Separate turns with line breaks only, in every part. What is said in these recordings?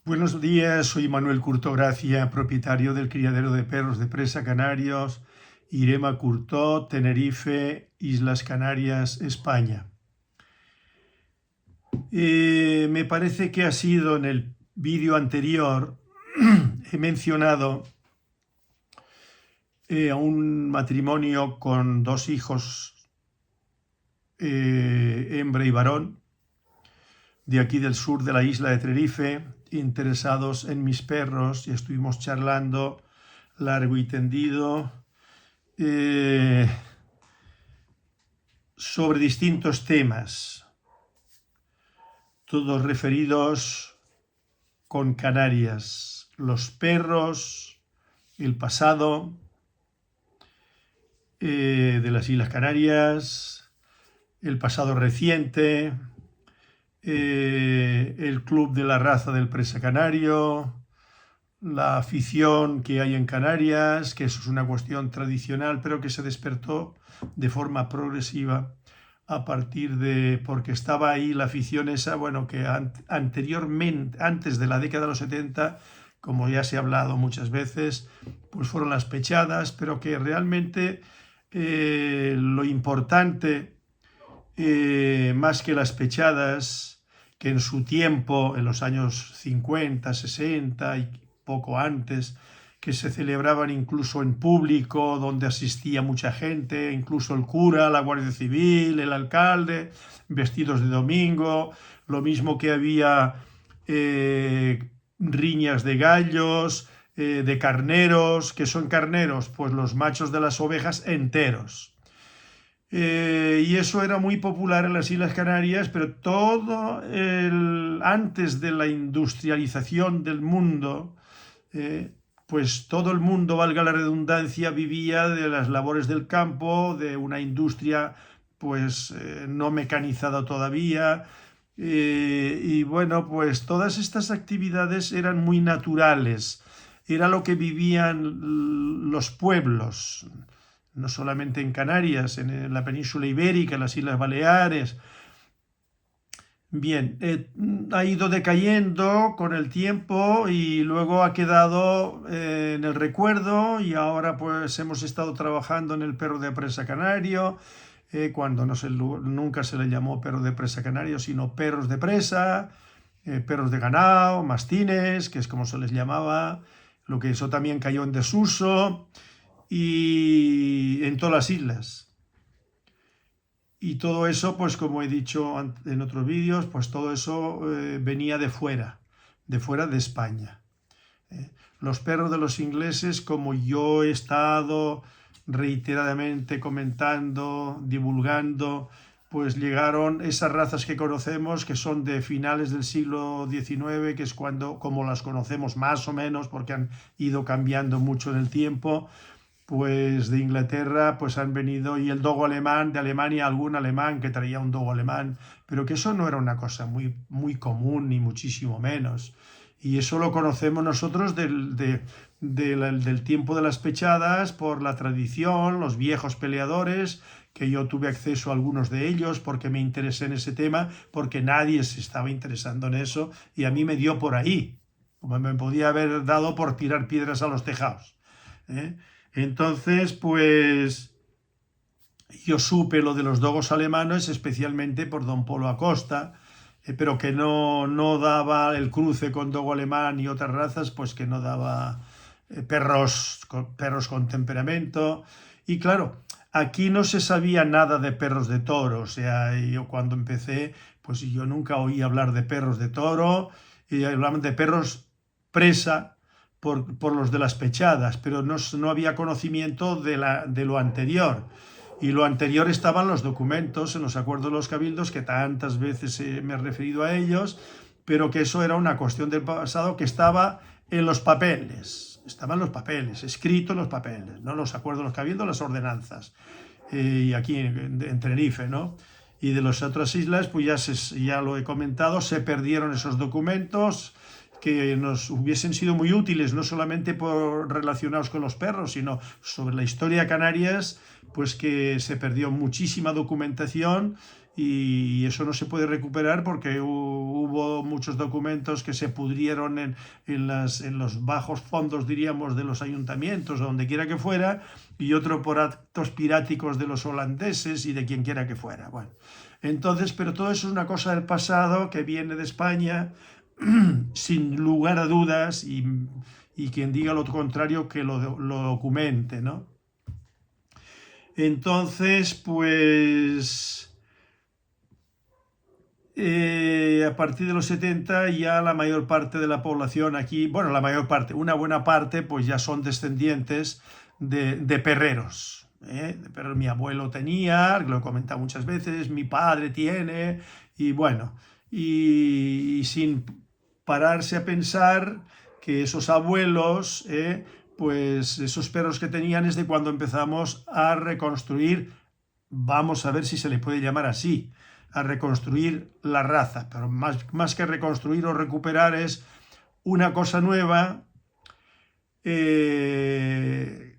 Buenos días, soy Manuel Curto Gracia, propietario del criadero de perros de presa Canarios, Irema Curtó, Tenerife, Islas Canarias, España. Me parece que ha sido en el vídeo anterior, he mencionado a un matrimonio con dos hijos, hembra y varón, de aquí del sur de la isla de Tenerife, interesados en mis perros, y estuvimos charlando largo y tendido sobre distintos temas, todos referidos con Canarias, los perros, el pasado de las Islas Canarias, el pasado reciente, el club de la raza del presa canario, la afición que hay en Canarias, que eso es una cuestión tradicional, pero que se despertó de forma progresiva a partir de, porque estaba ahí la afición esa, bueno, que anteriormente, antes de la década de los 70, como ya se ha hablado muchas veces, pues fueron las pechadas, pero que realmente lo importante, más que las pechadas, que en su tiempo, en los años 50, 60 y poco antes, que se celebraban incluso en público, donde asistía mucha gente, incluso el cura, la Guardia Civil, el alcalde, vestidos de domingo, lo mismo que había riñas de gallos, de carneros. ¿Qué son carneros? Pues los machos de las ovejas enteros. Y eso era muy popular en las Islas Canarias, pero antes de la industrialización del mundo, pues todo el mundo, valga la redundancia, vivía de las labores del campo, de una industria pues no mecanizada todavía, y bueno, pues todas estas actividades eran muy naturales, era lo que vivían los pueblos, no solamente en Canarias, en la península ibérica, en las Islas Baleares. Bien, ha ido decayendo con el tiempo y luego ha quedado en el recuerdo, y ahora pues hemos estado trabajando en el perro de presa canario, cuando nunca se le llamó perro de presa canario, sino perros de presa, perros de ganado, mastines, que es como se les llamaba, lo que eso también cayó en desuso y en todas las islas. Y todo eso, pues como he dicho en otros vídeos, pues todo eso venía de fuera de España. Los perros de los ingleses, como yo he estado reiteradamente comentando, divulgando, pues llegaron esas razas que conocemos, que son de finales del siglo XIX, que es cuando, como las conocemos más o menos, porque han ido cambiando mucho en el tiempo, pues de Inglaterra pues han venido, y el dogo alemán, de Alemania algún alemán que traía un dogo alemán, pero que eso no era una cosa muy común, ni muchísimo menos. Y eso lo conocemos nosotros del tiempo de las pechadas, por la tradición, los viejos peleadores, que yo tuve acceso a algunos de ellos porque me interesé en ese tema, porque nadie se estaba interesando en eso, y a mí me dio por ahí, como me podía haber dado por tirar piedras a los tejados, ¿eh? Entonces, pues yo supe lo de los dogos alemanes, especialmente por don Polo Acosta, pero que no daba el cruce con dogo alemán y otras razas, pues que no daba perros con temperamento. Y claro, aquí no se sabía nada de perros de toro, o sea, yo cuando empecé, pues yo nunca oí hablar de perros de toro, y hablaban de perros presa, por los de las pechadas, pero no había conocimiento de lo anterior. Y lo anterior estaban los documentos, en los acuerdos de los cabildos, que tantas veces me he referido a ellos, pero que eso era una cuestión del pasado que estaba en los papeles, estaban los papeles, escrito en los papeles, no los acuerdos de los cabildos, las ordenanzas, y aquí en Tenerife, ¿no? Y de las otras islas, pues ya lo he comentado, se perdieron esos documentos que nos hubiesen sido muy útiles, no solamente relacionados con los perros, sino sobre la historia de Canarias, pues que se perdió muchísima documentación, y eso no se puede recuperar porque hubo muchos documentos que se pudrieron en los bajos fondos, diríamos, de los ayuntamientos o donde quiera que fuera, y otro por actos piráticos de los holandeses y de quien quiera que fuera. Bueno, entonces, pero todo eso es una cosa del pasado que viene de España sin lugar a dudas, y quien diga lo contrario que lo documente, ¿no? Entonces, pues a partir de los 70 ya la mayor parte de la población aquí, bueno, la mayor parte, una buena parte, pues ya son descendientes de perreros. Pero mi abuelo tenía, lo he comentado muchas veces, mi padre tiene, y bueno, y sin pararse a pensar que esos abuelos, pues esos perros que tenían es de cuando empezamos a reconstruir, vamos a ver si se le puede llamar así, a reconstruir la raza, pero más que reconstruir o recuperar es una cosa nueva, en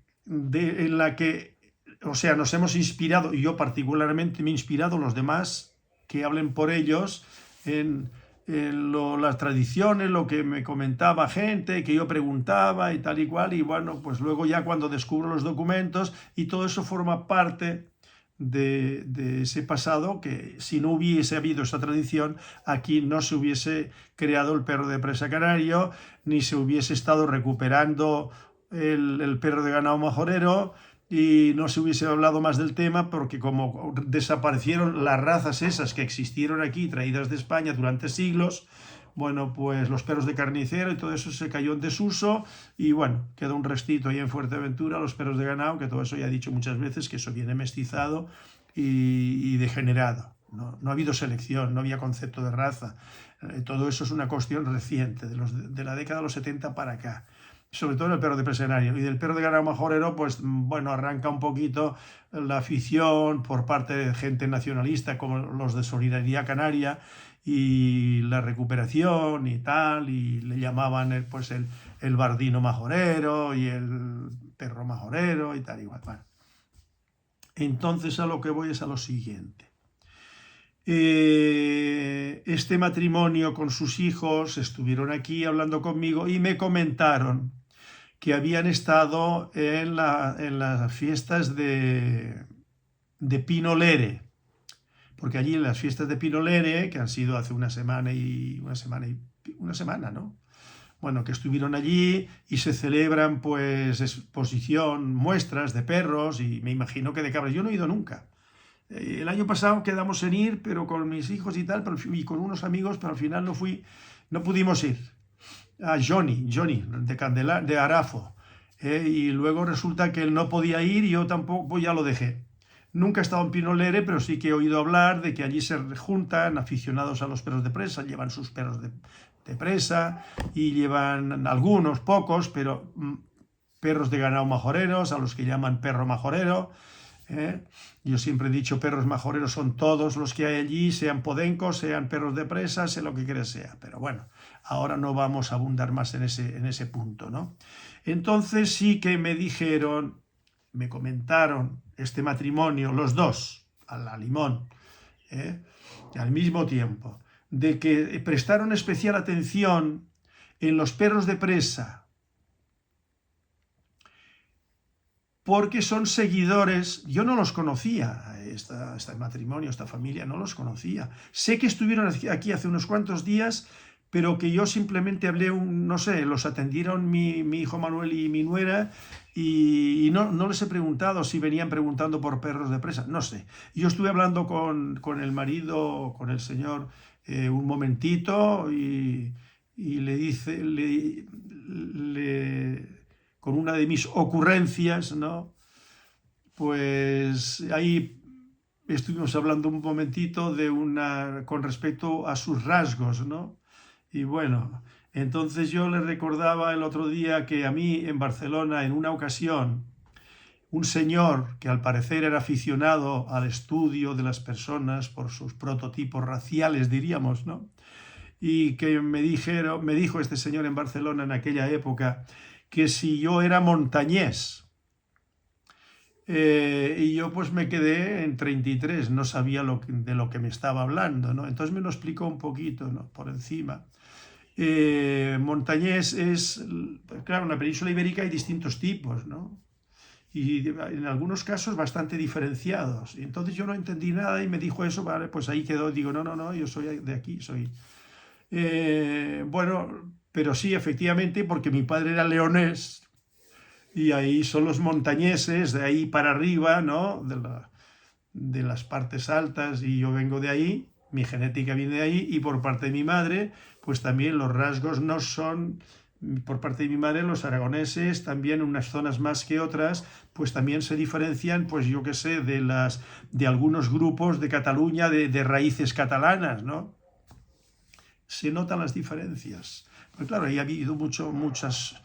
la que, o sea, nos hemos inspirado, y yo particularmente me he inspirado, los demás que hablen por ellos, en las tradiciones, lo que me comentaba gente, que yo preguntaba y tal y cual, y bueno, pues luego ya cuando descubro los documentos, y todo eso forma parte de ese pasado, que si no hubiese habido esa tradición, aquí no se hubiese creado el perro de presa canario, ni se hubiese estado recuperando el perro de ganado majorero, y no se hubiese hablado más del tema, porque como desaparecieron las razas esas que existieron aquí, traídas de España durante siglos, bueno, pues los perros de carnicero y todo eso se cayó en desuso, y bueno, quedó un restito ahí en Fuerteventura, los perros de ganado, que todo eso ya he dicho muchas veces, que eso viene mestizado y degenerado. No, no ha habido selección, no había concepto de raza. Todo eso es una cuestión reciente, de la década de los 70 para acá. Sobre todo en el perro de presa canario. Y del perro de ganado majorero, pues bueno, arranca un poquito la afición por parte de gente nacionalista, como los de Solidaridad Canaria, y la recuperación y tal, y le llamaban el bardino majorero y el perro majorero y tal, igual. Bueno. Entonces a lo que voy es a lo siguiente. Este matrimonio con sus hijos estuvieron aquí hablando conmigo y me comentaron que habían estado en las fiestas de Pinolere, porque allí en las fiestas de Pinolere, que han sido hace una semana, ¿no? Bueno, que estuvieron allí y se celebran pues exposición, muestras de perros, y me imagino que de cabras. Yo no he ido nunca. El año pasado quedamos en ir, pero con mis hijos y tal, y con unos amigos, pero al final no pudimos ir. A Johnny de Arafo. Y luego resulta que él no podía ir y yo tampoco, pues ya lo dejé. Nunca he estado en Pinolere, pero sí que he oído hablar de que allí se juntan aficionados a los perros de presa, llevan sus perros de presa, y llevan algunos, pocos, pero perros de ganado majoreros, a los que llaman perro majorero. Yo siempre he dicho, perros majoreros son todos los que hay allí, sean podencos, sean perros de presa, sea lo que quiera sea. Pero bueno, ahora no vamos a abundar más en ese punto, ¿no? Entonces sí que me dijeron, me comentaron este matrimonio, los dos, a la limón, al mismo tiempo, de que prestaron especial atención en los perros de presa, porque son seguidores. Yo no los conocía, este matrimonio, esta familia, no los conocía. Sé que estuvieron aquí hace unos cuantos días, pero que yo simplemente hablé, no sé, los atendieron mi hijo Manuel y mi nuera, y no les he preguntado si venían preguntando por perros de presa, no sé. Yo estuve hablando con el marido, con el señor, un momentito, y le dice, con una de mis ocurrencias, ¿no? Pues ahí estuvimos hablando un momentito con respecto a sus rasgos, ¿no? Y bueno, entonces yo le recordaba el otro día que a mí en Barcelona, en una ocasión, un señor que al parecer era aficionado al estudio de las personas por sus prototipos raciales, diríamos, ¿no? Y que me dijo este señor en Barcelona en aquella época, que si yo era montañés. Y yo pues me quedé en 33, no sabía de lo que me estaba hablando, ¿no? Entonces me lo explicó un poquito, ¿no? Por encima. Montañés es, claro, en la península ibérica hay distintos tipos, ¿no? Y en algunos casos bastante diferenciados. Y entonces yo no entendí nada y me dijo eso, vale, pues ahí quedó. Digo, no, no, no, yo soy de aquí, soy. Bueno, pero sí, efectivamente, porque mi padre era leonés y ahí son los montañeses, de ahí para arriba, ¿no? De las partes altas, y yo vengo de ahí, mi genética viene de ahí, y por parte de mi madre, pues también los rasgos no son, por parte de mi madre, los aragoneses, también unas zonas más que otras, pues también se diferencian, pues yo qué sé, de algunos grupos de Cataluña de raíces catalanas, ¿no? Se notan las diferencias. Pero claro, ahí ha habido muchos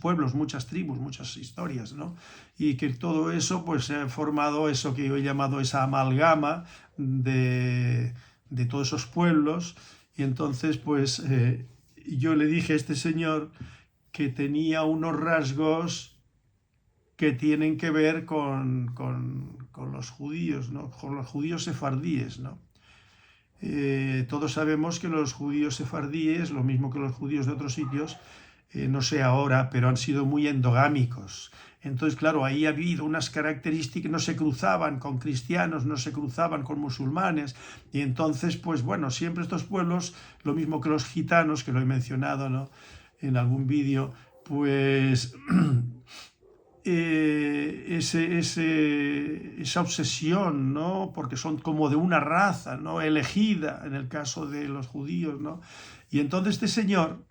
pueblos, muchas tribus, muchas historias, ¿no? Y que todo eso pues se ha formado eso que yo he llamado esa amalgama de todos esos pueblos. Y entonces pues yo le dije a este señor que tenía unos rasgos que tienen que ver con los judíos, ¿no? Con los judíos sefardíes, ¿no? Todos sabemos que los judíos sefardíes, lo mismo que los judíos de otros sitios, no sé ahora, pero han sido muy endogámicos. Entonces, claro, ahí ha habido unas características, no se cruzaban con cristianos, no se cruzaban con musulmanes, y entonces, pues bueno, siempre estos pueblos, lo mismo que los gitanos, que lo he mencionado, ¿no? En algún vídeo, pues esa obsesión, ¿no? Porque son como de una raza, ¿no? Elegida, en el caso de los judíos, ¿no? Y entonces este señor,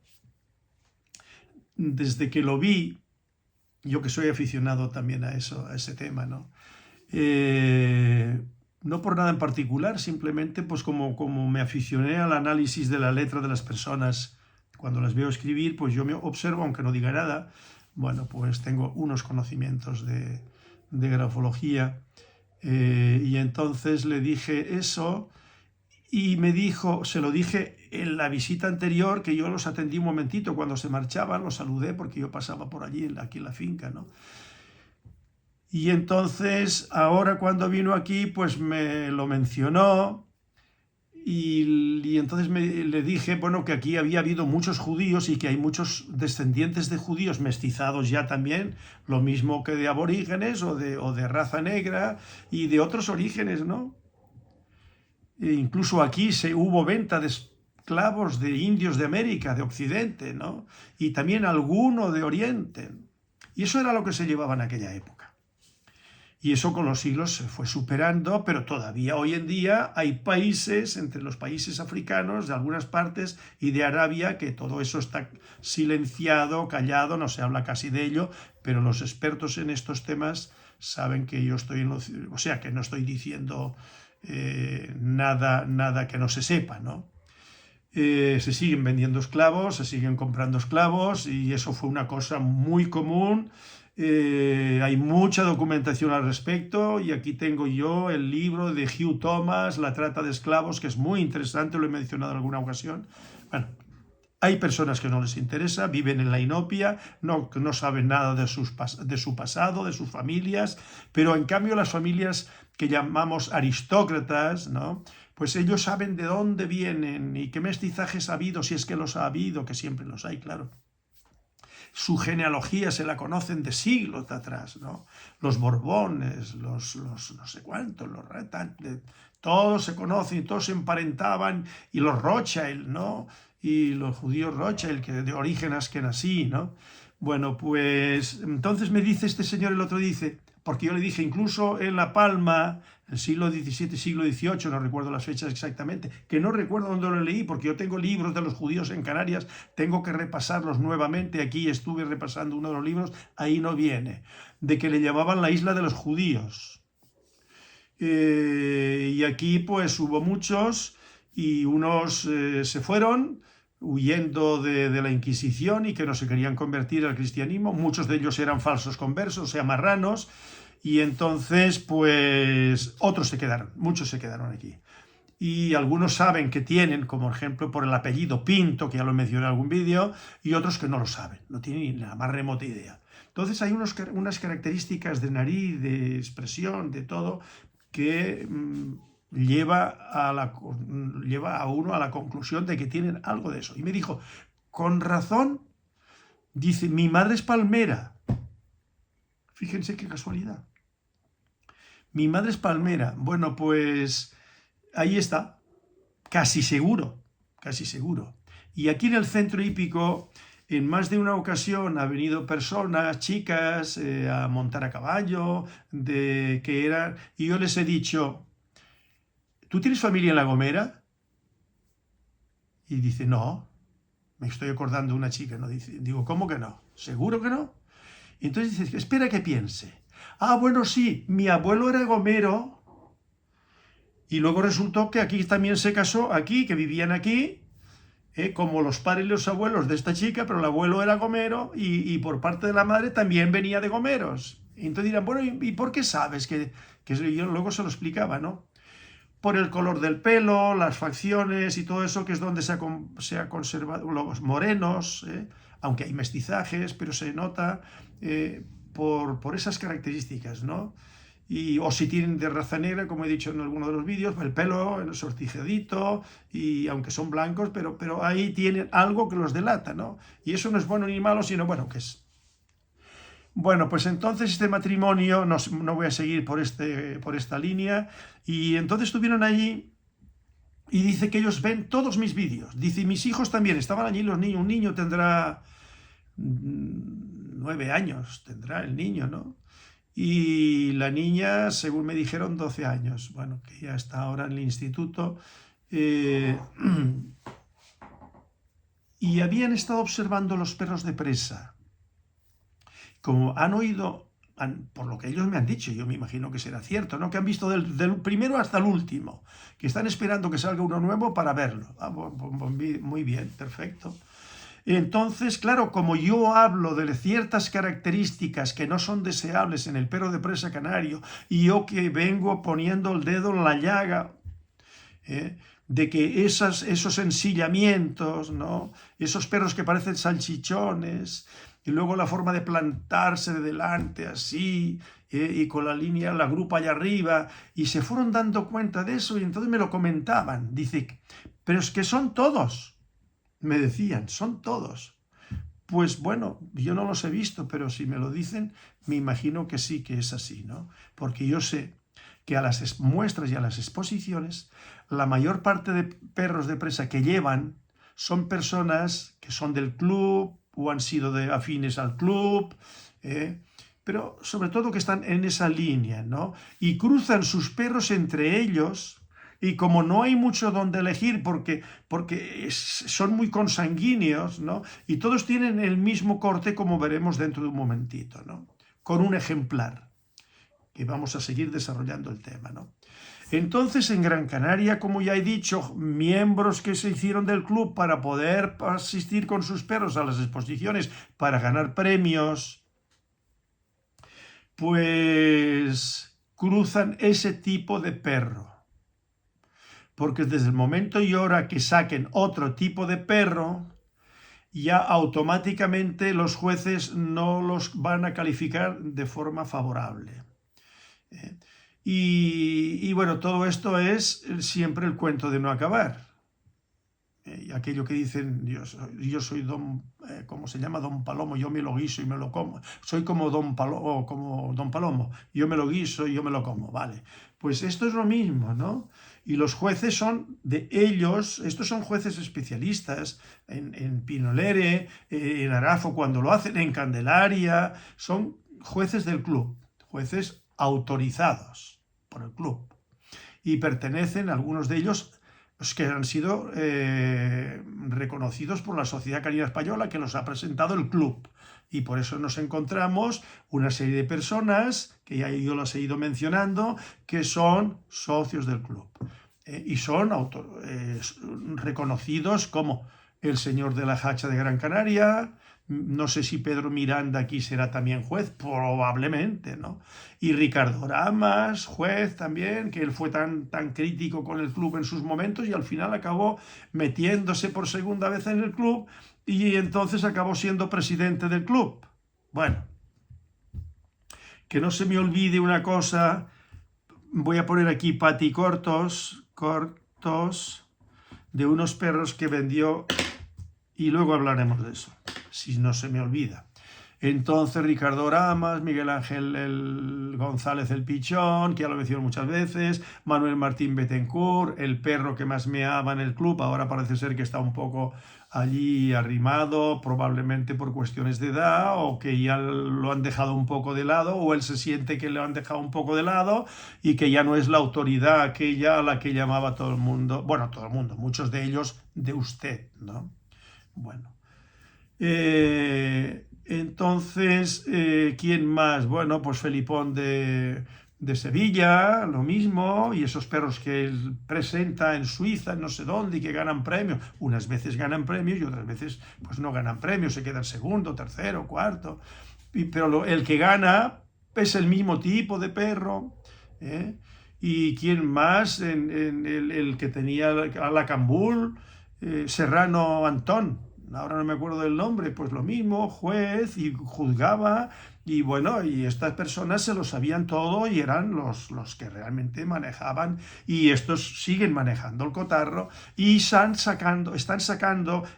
desde que lo vi, yo que soy aficionado también a eso, a ese tema, ¿no? No por nada en particular, simplemente pues como me aficioné al análisis de la letra de las personas, cuando las veo escribir, pues yo me observo, aunque no diga nada, bueno, pues tengo unos conocimientos de grafología, y entonces le dije eso y me dijo, se lo dije en la visita anterior, que yo los atendí un momentito cuando se marchaban, los saludé porque yo pasaba por allí, aquí en la finca, ¿no? Y entonces, ahora cuando vino aquí, pues me lo mencionó y entonces le dije, bueno, que aquí había habido muchos judíos y que hay muchos descendientes de judíos mestizados ya también, lo mismo que de aborígenes o de raza negra y de otros orígenes, ¿no? E incluso aquí hubo venta de esclavos de indios de América, de Occidente, ¿no? Y también alguno de Oriente. Y eso era lo que se llevaba en aquella época. Y eso con los siglos se fue superando, pero todavía hoy en día hay países, entre los países africanos, de algunas partes y de Arabia, que todo eso está silenciado, callado, no se habla casi de ello, pero los expertos en estos temas saben que yo estoy o sea, que no estoy diciendo nada que no se sepa, ¿no? Se siguen vendiendo esclavos, se siguen comprando esclavos y eso fue una cosa muy común. Hay mucha documentación al respecto y aquí tengo yo el libro de Hugh Thomas, La trata de esclavos, que es muy interesante, lo he mencionado en alguna ocasión. Bueno, hay personas que no les interesa, viven en la inopia, no saben nada de su pasado, de sus familias, pero en cambio las familias que llamamos aristócratas, ¿no? Pues ellos saben de dónde vienen y qué mestizajes ha habido, si es que los ha habido, que siempre los hay, claro. Su genealogía se la conocen de siglos de atrás, ¿no? Los Borbones, los no sé cuántos, los todos se conocen, todos se emparentaban, y los Rothschild, ¿no? Y los judíos Rothschild, que de origen askenazí, ¿no? Bueno, pues entonces me dice este señor, el otro dice, porque yo le dije, incluso en La Palma, el siglo XVII, siglo XVIII, no recuerdo las fechas exactamente, que no recuerdo dónde lo leí, porque yo tengo libros de los judíos en Canarias, tengo que repasarlos nuevamente, aquí estuve repasando uno de los libros, ahí no viene, de que le llamaban la isla de los judíos. Y aquí pues hubo muchos, y unos se fueron huyendo de la Inquisición y que no se querían convertir al cristianismo, muchos de ellos eran falsos conversos, o sea, marranos, y entonces pues otros se quedaron, muchos se quedaron aquí. y algunos saben que tienen, como por ejemplo por el apellido Pinto, que ya lo mencioné en algún vídeo, y otros que no lo saben, no tienen ni la más remota idea. Entonces hay unas características de nariz, de expresión, de todo, que lleva a uno a la conclusión de que tienen algo de eso. Y me dijo, con razón, dice, mi madre es palmera. Fíjense qué casualidad. Mi madre es palmera. Bueno, pues ahí está, casi seguro, casi seguro. Y aquí en el centro hípico, en más de una ocasión ha venido personas, chicas, a montar a caballo, y yo les he dicho, ¿tú tienes familia en La Gomera? Y dice, no, me estoy acordando de una chica, ¿no? Digo, ¿cómo que no? ¿Seguro que no? Y entonces dice, espera que piense. Ah, bueno, sí, mi abuelo era gomero, y luego resultó que aquí también se casó, aquí, que vivían aquí, como los padres y los abuelos de esta chica, pero el abuelo era gomero y por parte de la madre también venía de gomeros. Y entonces dirán, bueno, ¿y por qué sabes? Que yo luego se lo explicaba, ¿no? Por el color del pelo, las facciones y todo eso, que es donde se ha conservado los morenos, aunque hay mestizajes, pero se nota por esas características, ¿no? O si tienen de raza negra, como he dicho en alguno de los vídeos, el pelo sortijadito, y aunque son blancos, pero ahí tienen algo que los delata, ¿no? Y eso no es bueno ni malo, sino bueno, que es. Bueno, pues entonces este matrimonio, no voy a seguir por esta línea, y entonces estuvieron allí, y dice que ellos ven todos mis vídeos. Dice, mis hijos también, estaban allí los niños, un niño tendrá 9 años, tendrá el niño, ¿no? Y la niña, según me dijeron, 12 años. Bueno, que ya está ahora en el instituto. Y habían estado observando los perros de presa. Como han oído, por lo que ellos me han dicho, yo me imagino que será cierto, ¿no? Que han visto del primero hasta el último, que están esperando que salga uno nuevo para verlo. Ah, muy bien, perfecto. Entonces, claro, como yo hablo de ciertas características que no son deseables en el perro de presa canario, y yo que vengo poniendo el dedo en la llaga, de que esos ensillamientos, ¿no? Esos perros que parecen salchichones, y luego la forma de plantarse de delante así, y con la línea, la grupa allá arriba, y se fueron dando cuenta de eso, y entonces me lo comentaban. Dice, pero es que son todos. Me decían, son todos. Pues bueno, yo no los he visto, pero si me lo dicen, me imagino que sí que es así, ¿no? Porque yo sé que a las muestras y a las exposiciones, la mayor parte de perros de presa que llevan son personas que son del club o han sido afines al club, pero sobre todo que están en esa línea, ¿no? Y cruzan sus perros entre ellos. Y como no hay mucho donde elegir porque son muy consanguíneos, ¿no? Y todos tienen el mismo corte, como veremos dentro de un momentito, ¿no? Con un ejemplar, que vamos a seguir desarrollando el tema, ¿no? Entonces, en Gran Canaria, como ya he dicho, miembros que se hicieron del club para poder asistir con sus perros a las exposiciones para ganar premios, pues cruzan ese tipo de perro. Porque desde el momento y hora que saquen otro tipo de perro, ya automáticamente los jueces no los van a calificar de forma favorable. Y bueno, todo esto es siempre el cuento de no acabar. Aquello que dicen, yo soy don, ¿cómo se llama? Don Palomo, yo me lo guiso y me lo como. Soy como don Palomo, yo me lo guiso y yo me lo como, vale. Pues esto es lo mismo, ¿no? Y los jueces son de ellos, estos son jueces especialistas en Pinolere, en Arafo cuando lo hacen, en Candelaria, son jueces del club, jueces autorizados por el club. Y pertenecen, algunos de ellos, los que han sido reconocidos por la Sociedad Canina Española, que los ha presentado el club. Y por eso nos encontramos una serie de personas, que ya yo las he ido mencionando, que son socios del club. Y son reconocidos como el señor de la Hacha de Gran Canaria. No sé si Pedro Miranda aquí será también juez, probablemente, ¿no? Y Ricardo Ramas, juez también, que él fue tan crítico con el club en sus momentos y al final acabó metiéndose por segunda vez en el club y entonces acabó siendo presidente del club. Bueno, que no se me olvide una cosa, voy a poner aquí paticortos, cortos, de unos perros que vendió y luego hablaremos de eso, si no se me olvida. Entonces Ricardo Ramas, Miguel Ángel González el Pichón, que ya lo he mencionado muchas veces, Manuel Martín Betancourt, el perro que más meaba en el club, ahora parece ser que está un poco allí arrimado, probablemente por cuestiones de edad, o que ya lo han dejado un poco de lado, o él se siente que lo han dejado un poco de lado, y que ya no es la autoridad aquella a la que llamaba todo el mundo, bueno, todo el mundo, muchos de ellos, de usted, ¿no? Bueno. Entonces, ¿quién más? Bueno, pues Felipón de Sevilla, lo mismo, y esos perros que él presenta en Suiza, no sé dónde, y que ganan premios. Unas veces ganan premios y otras veces pues no ganan premios, se quedan segundo, tercero, cuarto. Pero el que gana es el mismo tipo de perro. ¿Eh? ¿Y quién más? El que tenía a la Cambul, Serrano Antón, ahora no me acuerdo del nombre, pues lo mismo, juez y juzgaba, y bueno, y estas personas se lo sabían todo y eran los que realmente manejaban, y estos siguen manejando el cotarro y están sacando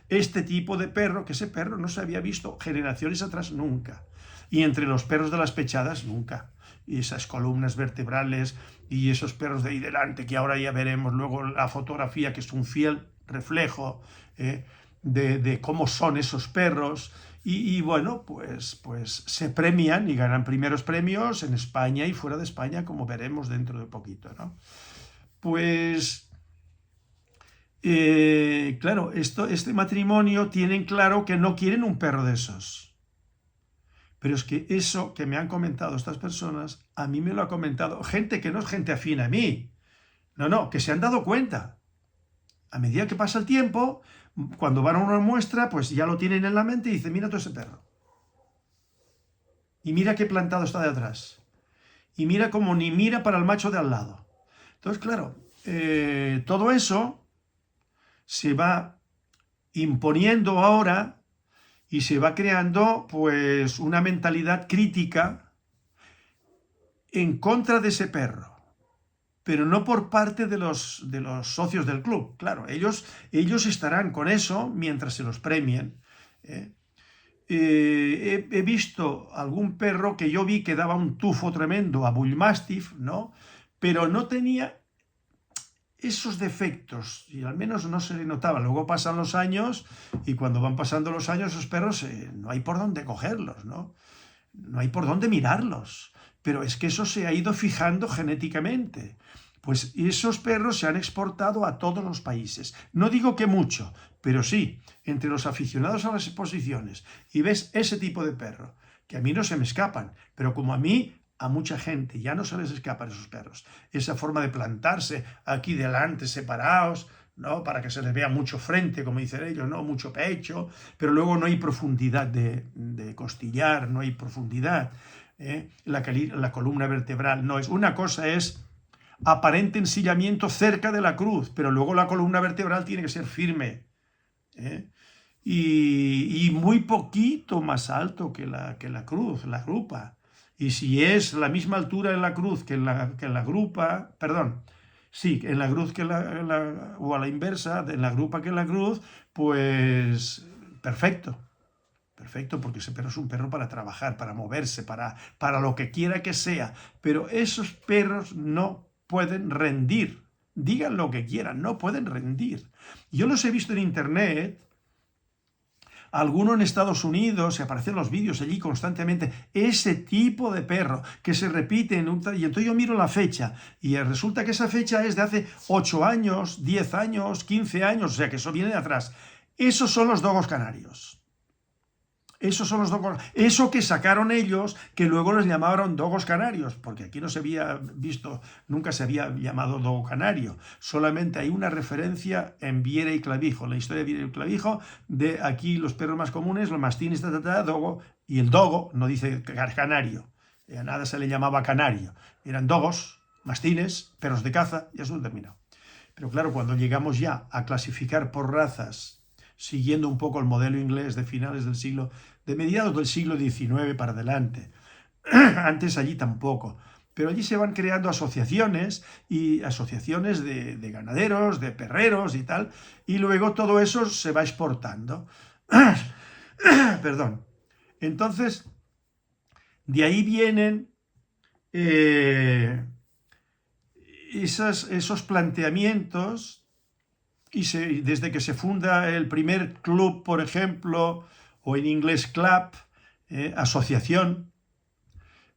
este tipo de perro, que ese perro no se había visto generaciones atrás nunca, y entre los perros de las pechadas nunca. Y esas columnas vertebrales y esos perros de ahí delante, que ahora ya veremos luego la fotografía, que es un fiel reflejo de cómo son esos perros. Y bueno, pues se premian y ganan primeros premios en España y fuera de España, como veremos dentro de poquito, ¿no? Pues claro, este matrimonio tienen claro que no quieren un perro de esos. Pero es que eso que me han comentado estas personas, a mí me lo ha comentado gente que no es gente afín a mí. No, que se han dado cuenta. A medida que pasa el tiempo, cuando van a una muestra, pues ya lo tienen en la mente y dicen, mira todo ese perro. Y mira qué plantado está de atrás. Y mira cómo ni mira para el macho de al lado. Entonces, claro, todo eso se va imponiendo ahora y se va creando pues una mentalidad crítica en contra de ese perro, pero no por parte de los socios del club. Claro, ellos estarán con eso mientras se los premien. He visto algún perro que yo vi que daba un tufo tremendo a Bullmastiff, ¿no? Pero no tenía esos defectos, y al menos no se le notaba. Luego pasan los años, y cuando van pasando los años, esos perros no hay por dónde cogerlos, ¿no? No hay por dónde mirarlos. Pero es que eso se ha ido fijando genéticamente. Pues esos perros se han exportado a todos los países. No digo que mucho, pero sí, entre los aficionados a las exposiciones, y ves ese tipo de perro, que a mí no se me escapan, pero como a mí, a mucha gente ya no se les escapan esos perros. Esa forma de plantarse aquí delante, separados, ¿no? Para que se les vea mucho frente, como dicen ellos, ¿no? Mucho pecho, pero luego no hay profundidad de costillar, no hay profundidad. La columna vertebral no es. Una cosa es aparente ensillamiento cerca de la cruz, pero luego la columna vertebral tiene que ser firme. Y muy poquito más alto que la cruz, la grupa. Y si es la misma altura en la cruz que en la grupa, perdón, sí, en la cruz o a la inversa, en la grupa que en la cruz, pues perfecto. Perfecto, porque ese perro es un perro para trabajar, para moverse, para lo que quiera que sea. Pero esos perros no pueden rendir. Digan lo que quieran, no pueden rendir. Yo los he visto en internet, alguno en Estados Unidos, se aparecen los vídeos allí constantemente, ese tipo de perro que se repite y entonces yo miro la fecha y resulta que esa fecha es de hace 8 años, 10 años, 15 años, o sea que eso viene de atrás. Esos son los dogos canarios. Esos son los dogos. Eso que sacaron ellos, que luego les llamaron dogos canarios, porque aquí no se había visto, nunca se había llamado dogo canario. Solamente hay una referencia en Viera y Clavijo, la historia de Viera y Clavijo, de aquí los perros más comunes, los mastines, dogo, y el dogo no dice canario. A nada se le llamaba canario. Eran dogos, mastines, perros de caza, y eso terminó. Pero claro, cuando llegamos ya a clasificar por razas, siguiendo un poco el modelo inglés de finales del siglo, de mediados del siglo XIX para adelante, antes allí tampoco, pero allí se van creando asociaciones y asociaciones de ganaderos, de perreros y tal, y luego todo eso se va exportando. Perdón. Entonces, de ahí vienen esos planteamientos y desde que se funda el primer club, por ejemplo, o en inglés club, asociación,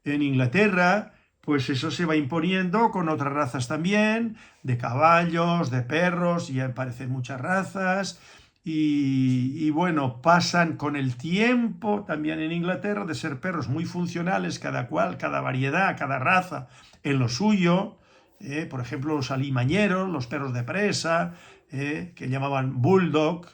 en Inglaterra, pues eso se va imponiendo con otras razas también, de caballos, de perros, y aparecen muchas razas, y bueno, pasan con el tiempo también en Inglaterra de ser perros muy funcionales, cada cual, cada variedad, cada raza en lo suyo, por ejemplo los alimañeros, los perros de presa, que llamaban bulldog,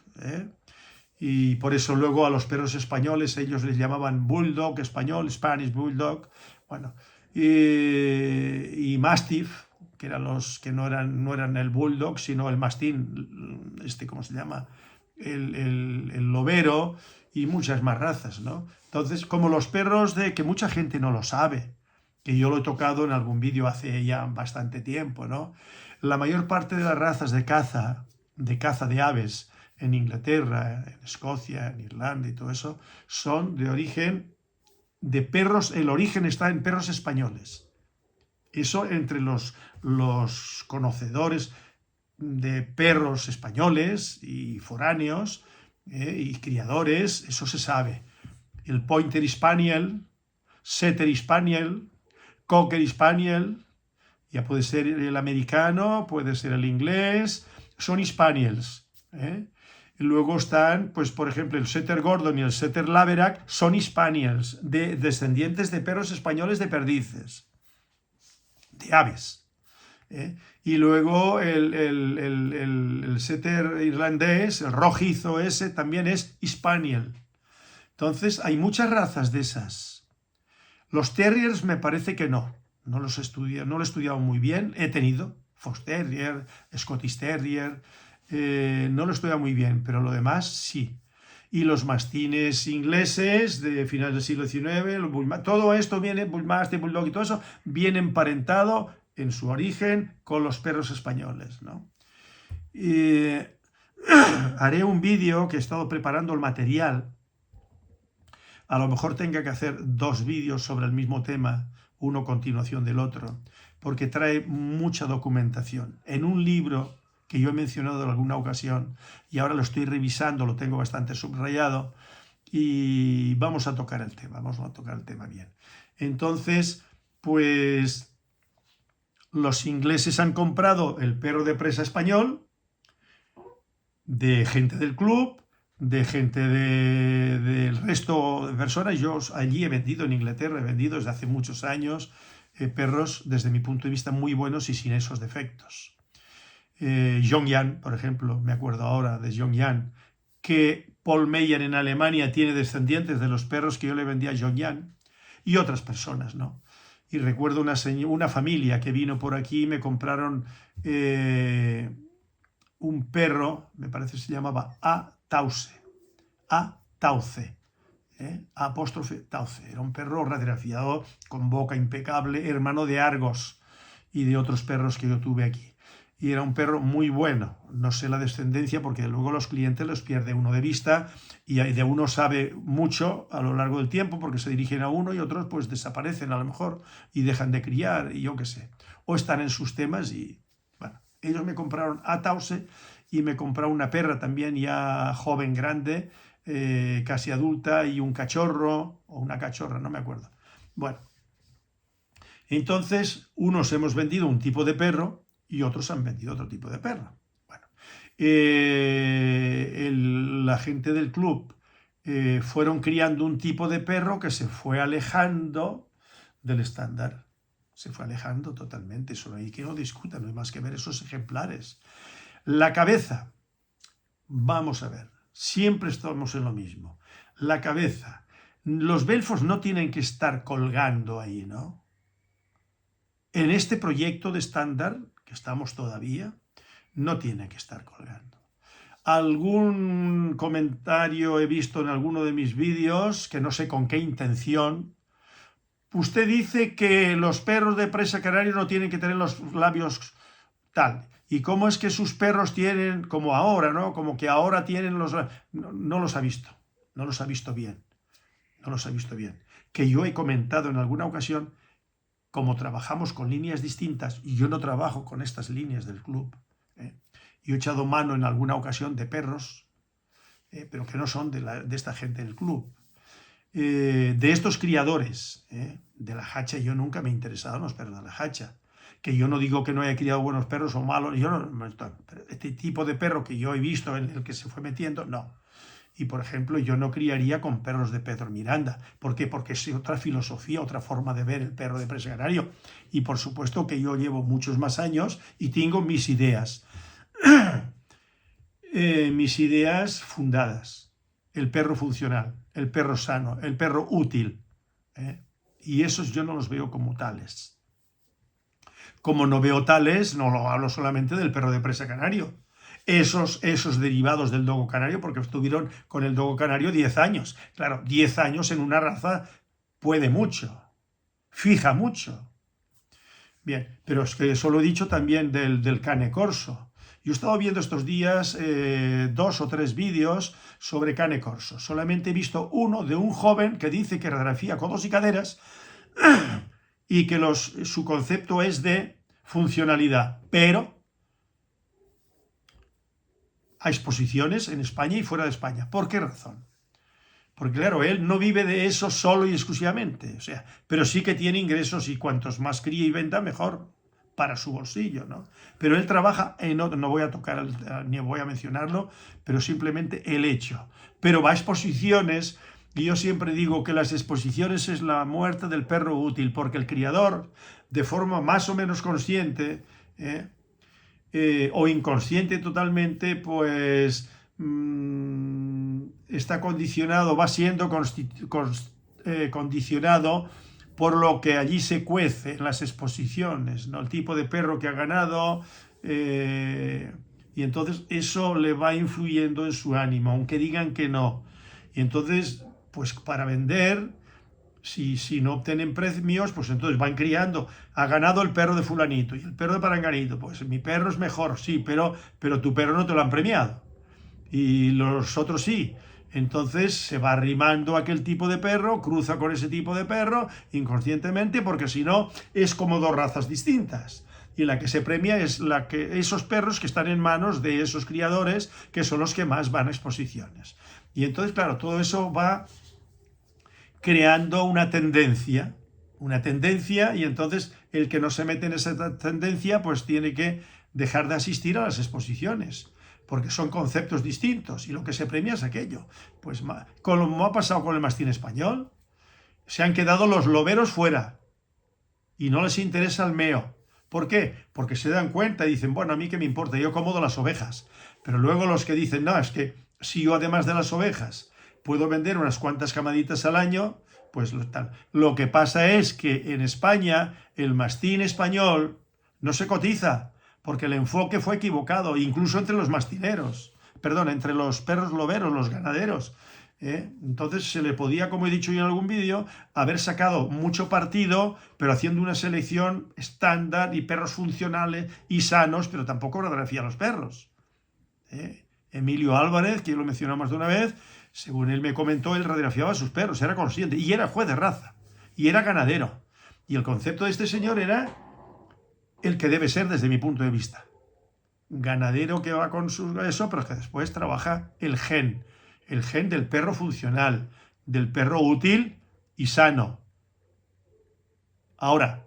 y por eso luego a los perros españoles ellos les llamaban bulldog español, Spanish bulldog, bueno, y mastiff, que eran los que no eran el bulldog, sino el mastín, ¿cómo se llama? El lobero, y muchas más razas, ¿no? Entonces, como los perros que mucha gente no lo sabe, que yo lo he tocado en algún vídeo hace ya bastante tiempo, ¿no? La mayor parte de las razas de caza de aves en Inglaterra, en Escocia, en Irlanda y todo eso, son de origen de perros, el origen está en perros españoles. Eso entre los conocedores de perros españoles y foráneos y criadores, eso se sabe. El Pointer Spaniel, Setter Spaniel, Cocker Spaniel, ya puede ser el americano, puede ser el inglés, son Spaniels. Y luego están, pues por ejemplo, el Setter Gordon y el Setter Laverack son Spaniels, descendientes de perros españoles de perdices, de aves. Y luego el Setter irlandés, el rojizo ese, también es Spaniel. Entonces hay muchas razas de esas. Los terriers me parece que no lo he estudiado muy bien. He tenido Fox Terrier, Scottish Terrier, no lo he estudiado muy bien, pero lo demás sí. Y los mastines ingleses de finales del siglo XIX, todo esto viene, Bullmastiff, Bulldog y todo eso, viene emparentado en su origen con los perros españoles, ¿no? Haré un vídeo que he estado preparando el material. A lo mejor tenga que hacer 2 vídeos sobre el mismo tema, uno a continuación del otro, porque trae mucha documentación. En un libro que yo he mencionado en alguna ocasión, y ahora lo estoy revisando, lo tengo bastante subrayado, y vamos a tocar el tema bien. Entonces, pues los ingleses han comprado el perro de presa español de gente del club, de gente del resto de personas. Yo allí he vendido, en Inglaterra, he vendido desde hace muchos años perros, desde mi punto de vista, muy buenos y sin esos defectos. John Jan, por ejemplo, me acuerdo ahora de John Jan, que Paul Meyer en Alemania tiene descendientes de los perros que yo le vendía a John Jan, y otras personas, ¿no? Y recuerdo una familia que vino por aquí y me compraron un perro, me parece que se llamaba Tauce, apóstrofe Tauce. Era un perro radiografiado con boca impecable, hermano de Argos y de otros perros que yo tuve aquí. Y era un perro muy bueno. No sé la descendencia porque luego los clientes los pierde uno de vista, y de uno sabe mucho a lo largo del tiempo porque se dirigen a uno, y otros pues desaparecen a lo mejor y dejan de criar, y yo qué sé. O están en sus temas y bueno. Ellos me compraron a Tauce y me compraron una perra también ya joven, grande, casi adulta, y un cachorro o una cachorra, no me acuerdo. Bueno, entonces unos hemos vendido un tipo de perro y otros han vendido otro tipo de perro. Bueno, la gente del club fueron criando un tipo de perro que se fue alejando del estándar. Se fue alejando totalmente. Solo hay que no discutan, no hay más que ver esos ejemplares. La cabeza. Vamos a ver. Siempre estamos en lo mismo. La cabeza. Los belfos no tienen que estar colgando ahí, ¿no? En este proyecto de estándar, que estamos todavía, no tiene que estar colgando. Algún comentario he visto en alguno de mis vídeos, que no sé con qué intención. Usted dice que los perros de presa canario no tienen que tener los labios tal. ¿Y cómo es que sus perros tienen, como ahora, ¿no? Como que ahora tienen los... No, no los ha visto. No los ha visto bien. No los ha visto bien. Que yo he comentado en alguna ocasión, como trabajamos con líneas distintas, y yo no trabajo con estas líneas del club, yo he echado mano en alguna ocasión de perros, pero que no son de esta gente del club. De estos criadores de la hacha, yo nunca me he interesado en los perros de la hacha. Que yo no digo que no haya criado buenos perros o malos, yo no, este tipo de perro que yo he visto en el que se fue metiendo, no. Y por ejemplo, yo no criaría con perros de Pedro Miranda. ¿Por qué? Porque es otra filosofía, otra forma de ver el perro de presa canario. Y por supuesto que yo llevo muchos más años y tengo mis ideas. Mis ideas fundadas. El perro funcional, el perro sano, el perro útil. Y esos yo no los veo como tales. Como no veo tales, no lo hablo solamente del perro de presa canario. Esos derivados del dogo canario, porque estuvieron con el dogo canario 10 años. Claro, 10 años en una raza puede mucho, fija mucho. Bien, pero es que eso lo he dicho también del cane corso. Yo he estado viendo estos días 2 o 3 vídeos sobre cane corso. Solamente he visto uno de un joven que dice que radiografía codos y caderas y que su concepto es de funcionalidad, pero a exposiciones en España y fuera de España. ¿Por qué razón? Porque claro, él no vive de eso solo y exclusivamente, o sea, pero sí que tiene ingresos y cuantos más críe y venda, mejor para su bolsillo, ¿no? Pero él trabaja en otro, no voy a tocar ni voy a mencionarlo, pero simplemente el hecho. Pero va a exposiciones y yo siempre digo que las exposiciones es la muerte del perro útil, porque el criador, de forma más o menos consciente, o inconsciente totalmente, pues está condicionado, va siendo condicionado por lo que allí se cuece en las exposiciones, ¿no? El tipo de perro que ha ganado, y entonces eso le va influyendo en su ánimo, aunque digan que no. Y entonces, pues para vender, si no obtienen premios, pues entonces van criando. Ha ganado el perro de fulanito y el perro de paranganito. Pues mi perro es mejor, sí, pero tu perro no te lo han premiado. Y los otros sí. Entonces se va arrimando aquel tipo de perro, cruza con ese tipo de perro inconscientemente, porque si no es como dos razas distintas. Y la que se premia es esos perros que están en manos de esos criadores, que son los que más van a exposiciones. Y entonces, claro, todo eso va creando una tendencia, y entonces el que no se mete en esa tendencia pues tiene que dejar de asistir a las exposiciones, porque son conceptos distintos y lo que se premia es aquello. Pues como ha pasado con el mastín español, se han quedado los loberos fuera y no les interesa el meo. ¿Por qué? Porque se dan cuenta y dicen, bueno, a mí qué me importa, yo acomodo las ovejas. Pero luego los que dicen, no, es que si yo además de las ovejas puedo vender unas cuantas camaditas al año, pues tal. Lo que pasa es que en España el mastín español no se cotiza, porque el enfoque fue equivocado, incluso entre los mastineros, perdón, entre los perros loberos, los ganaderos. Entonces se le podía, como he dicho yo en algún vídeo, haber sacado mucho partido, pero haciendo una selección estándar y perros funcionales y sanos, pero tampoco radiografía a los perros. Emilio Álvarez, que lo mencionó más de una vez, según él me comentó, él radiografiaba a sus perros, era consciente, y era juez de raza, y era ganadero. Y el concepto de este señor era el que debe ser desde mi punto de vista. Ganadero que va con eso, pero que después trabaja el gen del perro funcional, del perro útil y sano. Ahora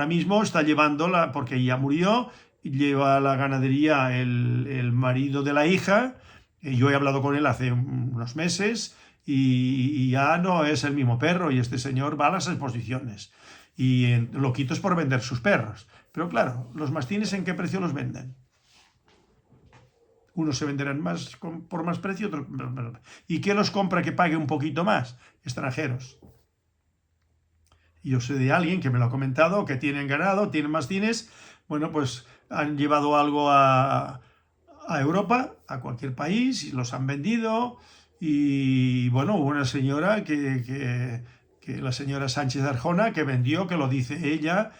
mismo está llevándola, porque ya murió, lleva la ganadería el marido de la hija, Yo he hablado con él hace unos meses y ya no es el mismo perro y este señor va a las exposiciones y lo quito es por vender sus perros. Pero claro, los mastines ¿en qué precio los venden? Unos se venderán más por más precio, otros... ¿Y quién los compra que pague un poquito más? Extranjeros. Y yo sé de alguien que me lo ha comentado, que tienen ganado, tienen mastines, bueno, pues han llevado algo a Europa, a cualquier país, y los han vendido. Y bueno, hubo una señora que la señora Sánchez Arjona, que vendió, que lo dice ella,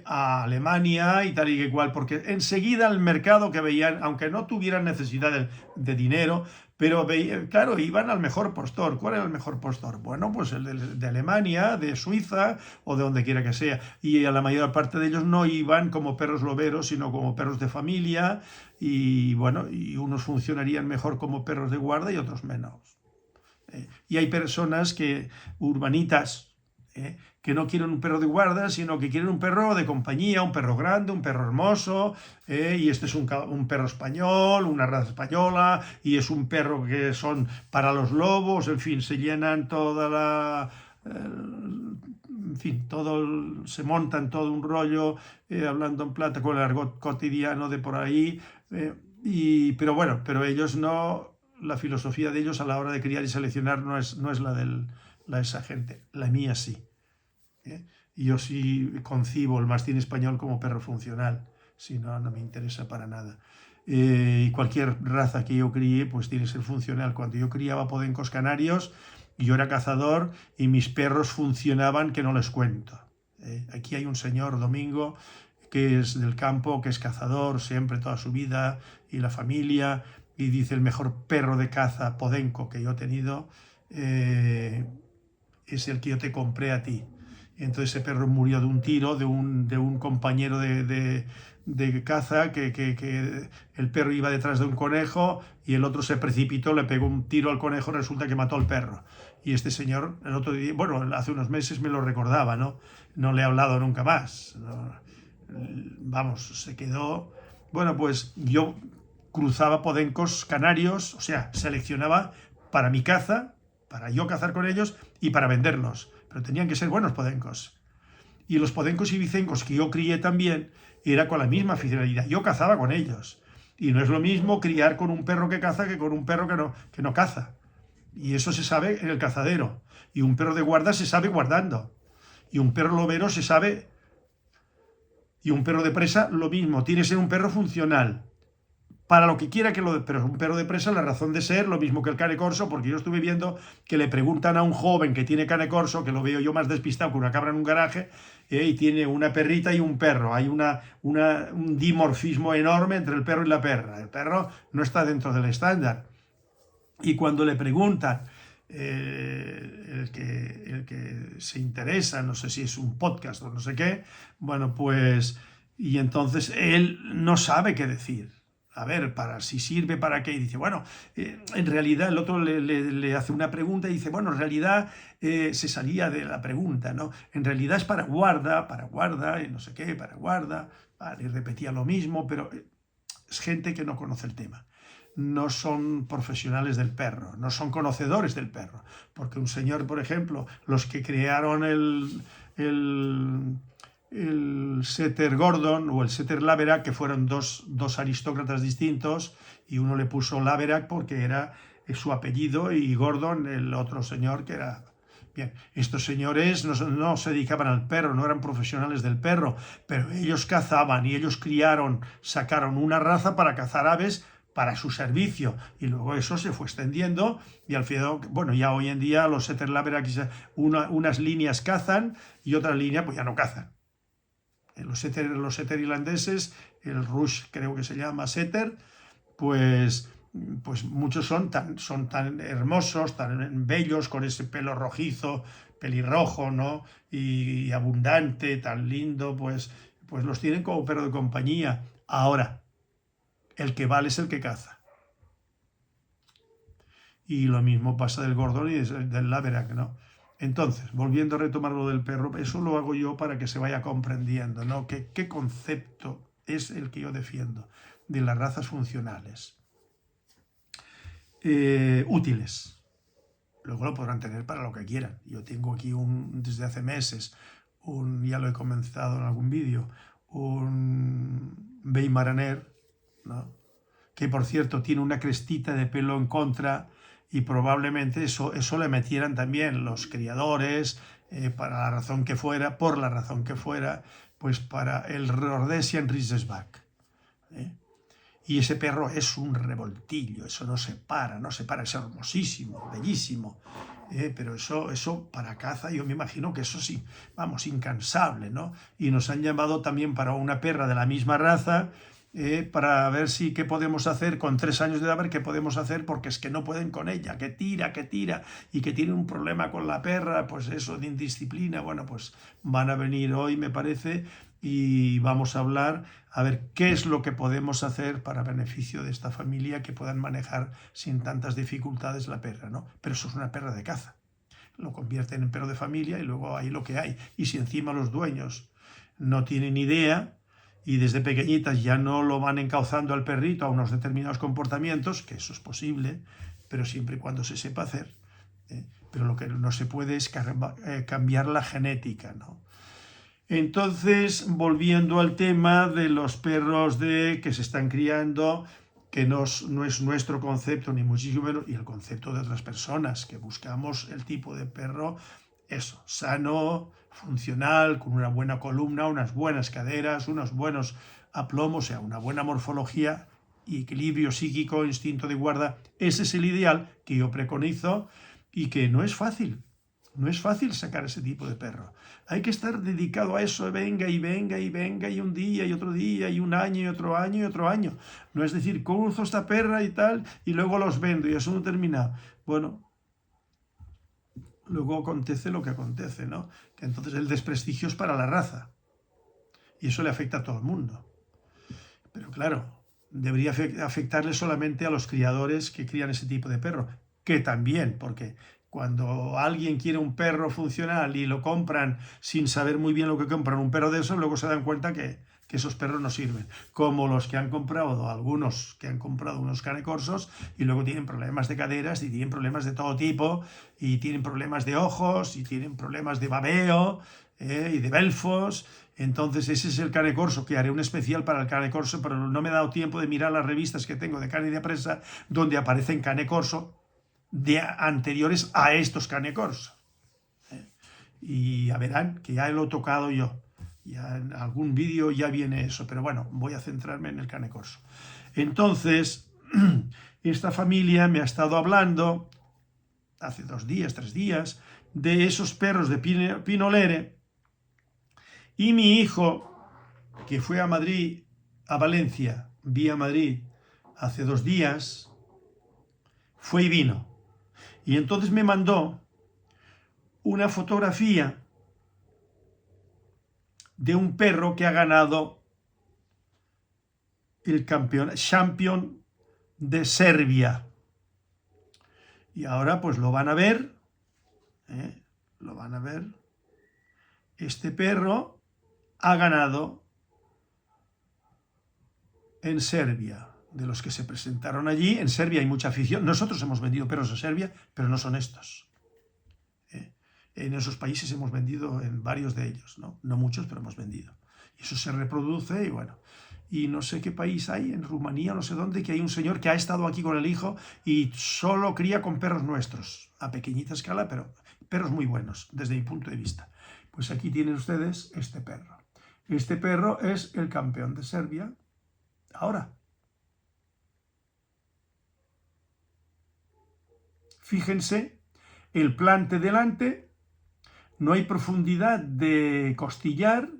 a Alemania y tal y igual, porque enseguida el mercado que veían, aunque no tuvieran necesidad de dinero, pero claro, iban al mejor postor. ¿Cuál era el mejor postor? Bueno, pues el de Alemania, de Suiza o de donde quiera que sea. Y a la mayor parte de ellos no iban como perros loberos, sino como perros de familia. Y bueno, y unos funcionarían mejor como perros de guarda y otros menos. Y hay personas urbanitas, que no quieren un perro de guarda, sino que quieren un perro de compañía, un perro grande, un perro hermoso, y este es un perro español, una raza española, y es un perro que son para los lobos, en fin, se llenan toda la... en fin, se montan todo un rollo, hablando en plata con el argot cotidiano de por ahí, pero bueno, pero ellos no, la filosofía de ellos a la hora de criar y seleccionar no es la de esa gente, la mía sí. Y yo sí concibo el mastín español como perro funcional, si no, no me interesa para nada. Y cualquier raza que yo críe, pues tiene que ser funcional. Cuando yo criaba podencos canarios, yo era cazador y mis perros funcionaban que no les cuento. Aquí hay un señor, Domingo, que es del campo, que es cazador siempre, toda su vida, y la familia, y dice el mejor perro de caza podenco que yo he tenido es el que yo te compré a ti. Entonces ese perro murió de un tiro de un compañero de caza, que el perro iba detrás de un conejo y el otro se precipitó, le pegó un tiro al conejo, resulta que mató al perro. Y este señor, el otro día, bueno, hace unos meses me lo recordaba, ¿no? No le he hablado nunca más. No, vamos, se quedó... Bueno, pues yo cruzaba podencos canarios, o sea, seleccionaba para mi caza, para yo cazar con ellos y para venderlos. Pero tenían que ser buenos podencos. Y los podencos y bicencos que yo crié también era con la misma finalidad. Yo cazaba con ellos. Y no es lo mismo criar con un perro que caza que con un perro que no caza. Y eso se sabe en el cazadero. Y un perro de guarda se sabe guardando. Y un perro lobero se sabe... Y un perro de presa lo mismo. Tiene que ser un perro funcional. Para lo que quiera que lo... Pero un perro de presa, la razón de ser, lo mismo que el cane corso, porque yo estuve viendo que le preguntan a un joven que tiene cane corso, que lo veo yo más despistado que una cabra en un garaje, y tiene una perrita y un perro. Hay un dimorfismo enorme entre el perro y la perra. El perro no está dentro del estándar. Y cuando le preguntan, el que se interesa, no sé si es un podcast o no sé qué, bueno, pues... Y entonces él no sabe qué decir. A ver, si sirve, para qué. Y dice, bueno, en realidad el otro le hace una pregunta y dice, bueno, en realidad se salía de la pregunta, ¿no? En realidad es para guarda, y no sé qué, para guarda. Vale, y repetía lo mismo, pero es gente que no conoce el tema. No son profesionales del perro, no son conocedores del perro. Porque un señor, por ejemplo, los que crearon el setter Gordon o el setter Laverack, que fueron dos aristócratas distintos, y uno le puso Laverack porque era su apellido y Gordon el otro señor que era... Bien, estos señores no se dedicaban al perro, no eran profesionales del perro, pero ellos cazaban y ellos sacaron una raza para cazar aves para su servicio, y luego eso se fue extendiendo y al final, bueno, ya hoy en día los setter Laverack, unas líneas cazan y otras líneas pues ya no cazan. Los setter irlandeses, el Rush creo que se llama setter, pues muchos son tan hermosos, tan bellos, con ese pelo rojizo, pelirrojo, ¿no? Y abundante, tan lindo, pues los tienen como perro de compañía. Ahora, el que vale es el que caza. Y lo mismo pasa del Gordon y del Laverack, ¿no? Entonces, volviendo a retomar lo del perro, eso lo hago yo para que se vaya comprendiendo, ¿no? ¿Qué concepto es el que yo defiendo de las razas funcionales? útiles. Luego lo podrán tener para lo que quieran. Yo tengo aquí desde hace meses, ya lo he comenzado en algún vídeo, un Weimaraner, ¿no? Que por cierto tiene una crestita de pelo en contra y probablemente eso le metieran también los criadores, para la razón que fuera, por la razón que fuera, pues para el Rhodesian Rizensback. Y ese perro es un revoltillo, eso no se para, es hermosísimo, bellísimo. Pero eso para caza, yo me imagino que eso sí, vamos, incansable, ¿no? Y nos han llamado también para una perra de la misma raza, para ver si qué podemos hacer con 3 años de edad, a ver qué podemos hacer, porque es que no pueden con ella, que tira, y que tiene un problema con la perra, pues eso, de indisciplina. Bueno, pues van a venir hoy, me parece, y vamos a hablar a ver qué es lo que podemos hacer para beneficio de esta familia, que puedan manejar sin tantas dificultades la perra, ¿no? Pero eso es una perra de caza. Lo convierten en perro de familia y luego hay lo que hay. Y si encima los dueños no tienen idea y desde pequeñitas ya no lo van encauzando al perrito a unos determinados comportamientos, que eso es posible, pero siempre y cuando se sepa hacer. Pero lo que no se puede es cambiar la genética, ¿no? Entonces, volviendo al tema de los perros que se están criando, que no es nuestro concepto, ni muchísimo menos, y el concepto de otras personas, que buscamos el tipo de perro, eso, sano, funcional, con una buena columna, unas buenas caderas, unos buenos aplomos, o sea, una buena morfología y equilibrio psíquico, instinto de guarda. Ese es el ideal que yo preconizo y que no es fácil. No es fácil sacar ese tipo de perro. Hay que estar dedicado a eso, venga y venga y venga, y un día y otro día, y un año y otro año y otro año. No es decir, cruzo esta perra y tal, y luego los vendo, y eso no termina. Bueno, luego acontece lo que acontece, ¿no? Que entonces el desprestigio es para la raza. Y eso le afecta a todo el mundo. Pero claro, debería afectarle solamente a los criadores que crían ese tipo de perro. Que también, porque cuando alguien quiere un perro funcional y lo compran sin saber muy bien lo que compran, un perro de esos, luego se dan cuenta que esos perros no sirven. Como los que han comprado, algunos que han comprado unos canecorsos y luego tienen problemas de caderas y tienen problemas de todo tipo, y tienen problemas de ojos y tienen problemas de babeo, y de belfos. Entonces ese es el cane corso, que haré un especial para el cane corso, pero no me he dado tiempo de mirar las revistas que tengo de cane y de presa donde aparecen cane corso de anteriores a estos cane corso. Y ya verán que ya lo he tocado yo. Ya en algún vídeo ya viene eso, pero bueno, voy a centrarme en el cane corso. Entonces, esta familia me ha estado hablando hace 2 días, 3 días, de esos perros de Pinolere, y mi hijo, que fue a Madrid, a Valencia, vía Madrid, hace 2 días, fue y vino. Y entonces me mandó una fotografía de un perro que ha ganado el Champion de Serbia. Y ahora pues lo van a ver, lo van a ver. Este perro ha ganado en Serbia. De los que se presentaron allí, en Serbia hay mucha afición. Nosotros hemos vendido perros a Serbia, pero no son estos. En esos países hemos vendido en varios de ellos, ¿no? No muchos, pero hemos vendido. Y eso se reproduce y bueno. Y no sé qué país hay, en Rumanía, no sé dónde, que hay un señor que ha estado aquí con el hijo y solo cría con perros nuestros, a pequeñita escala, pero perros muy buenos, desde mi punto de vista. Pues aquí tienen ustedes este perro. Este perro es el campeón de Serbia. Ahora, fíjense, el plante delante, no hay profundidad de costillar,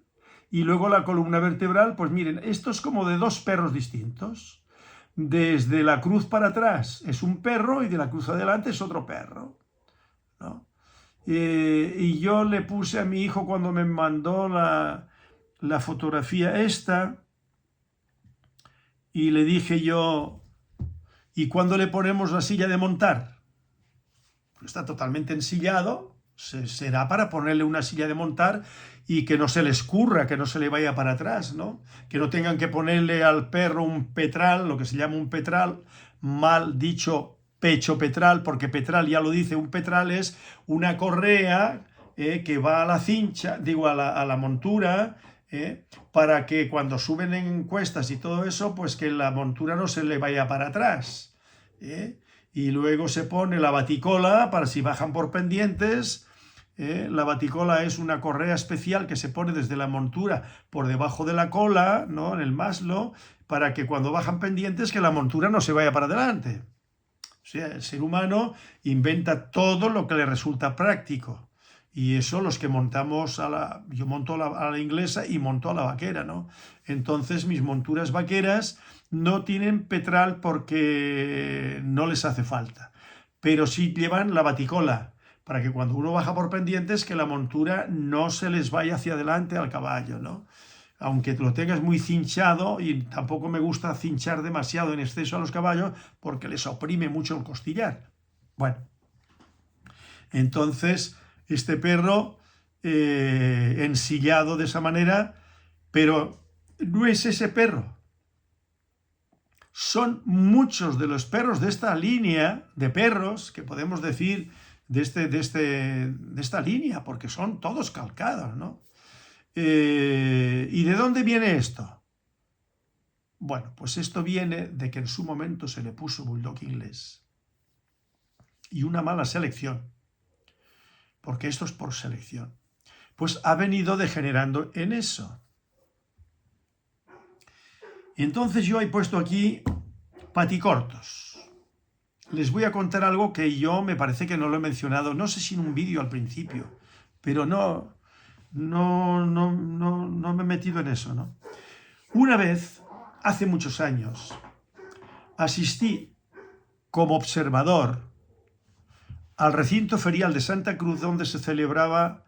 y luego la columna vertebral, pues miren, esto es como de 2 perros distintos. Desde la cruz para atrás es un perro y de la cruz adelante es otro perro, ¿no? Y yo le puse a mi hijo, cuando me mandó la fotografía esta, y le dije yo, ¿y cuándo le ponemos la silla de montar? Está totalmente ensillado, será para ponerle una silla de montar y que no se le escurra, que no se le vaya para atrás, ¿no? Que no tengan que ponerle al perro un petral, lo que se llama un petral, mal dicho pecho petral, porque petral ya lo dice, un petral es una correa que va a la cincha, digo, a la montura, para que cuando suben en cuestas y todo eso, pues que la montura no se le vaya para atrás. Y luego se pone la baticola para si bajan por pendientes. La baticola es una correa especial que se pone desde la montura por debajo de la cola, ¿no? En el maslo, para que cuando bajan pendientes que la montura no se vaya para adelante. O sea, el ser humano inventa todo lo que le resulta práctico. Y eso los que montamos yo monto a la inglesa y monto a la vaquera, ¿no? Entonces mis monturas vaqueras no tienen petral porque no les hace falta. Pero sí llevan la baticola, para que cuando uno baja por pendientes que la montura no se les vaya hacia adelante al caballo, ¿no? Aunque lo tengas muy cinchado, y tampoco me gusta cinchar demasiado en exceso a los caballos porque les oprime mucho el costillar. Bueno, entonces este perro ensillado de esa manera, pero no es ese perro. Son muchos de los perros de esta línea de perros que podemos decir de esta línea, porque son todos calcados, ¿no? ¿Y de dónde viene esto? Bueno, pues esto viene de que en su momento se le puso bulldog inglés y una mala selección, porque esto es por selección, pues ha venido degenerando en eso. Y entonces yo he puesto aquí paticortos. Les voy a contar algo que yo me parece que no lo he mencionado, no sé si en un vídeo al principio, pero no me he metido en eso, ¿no? Una vez, hace muchos años, asistí como observador al recinto ferial de Santa Cruz, donde se celebraba,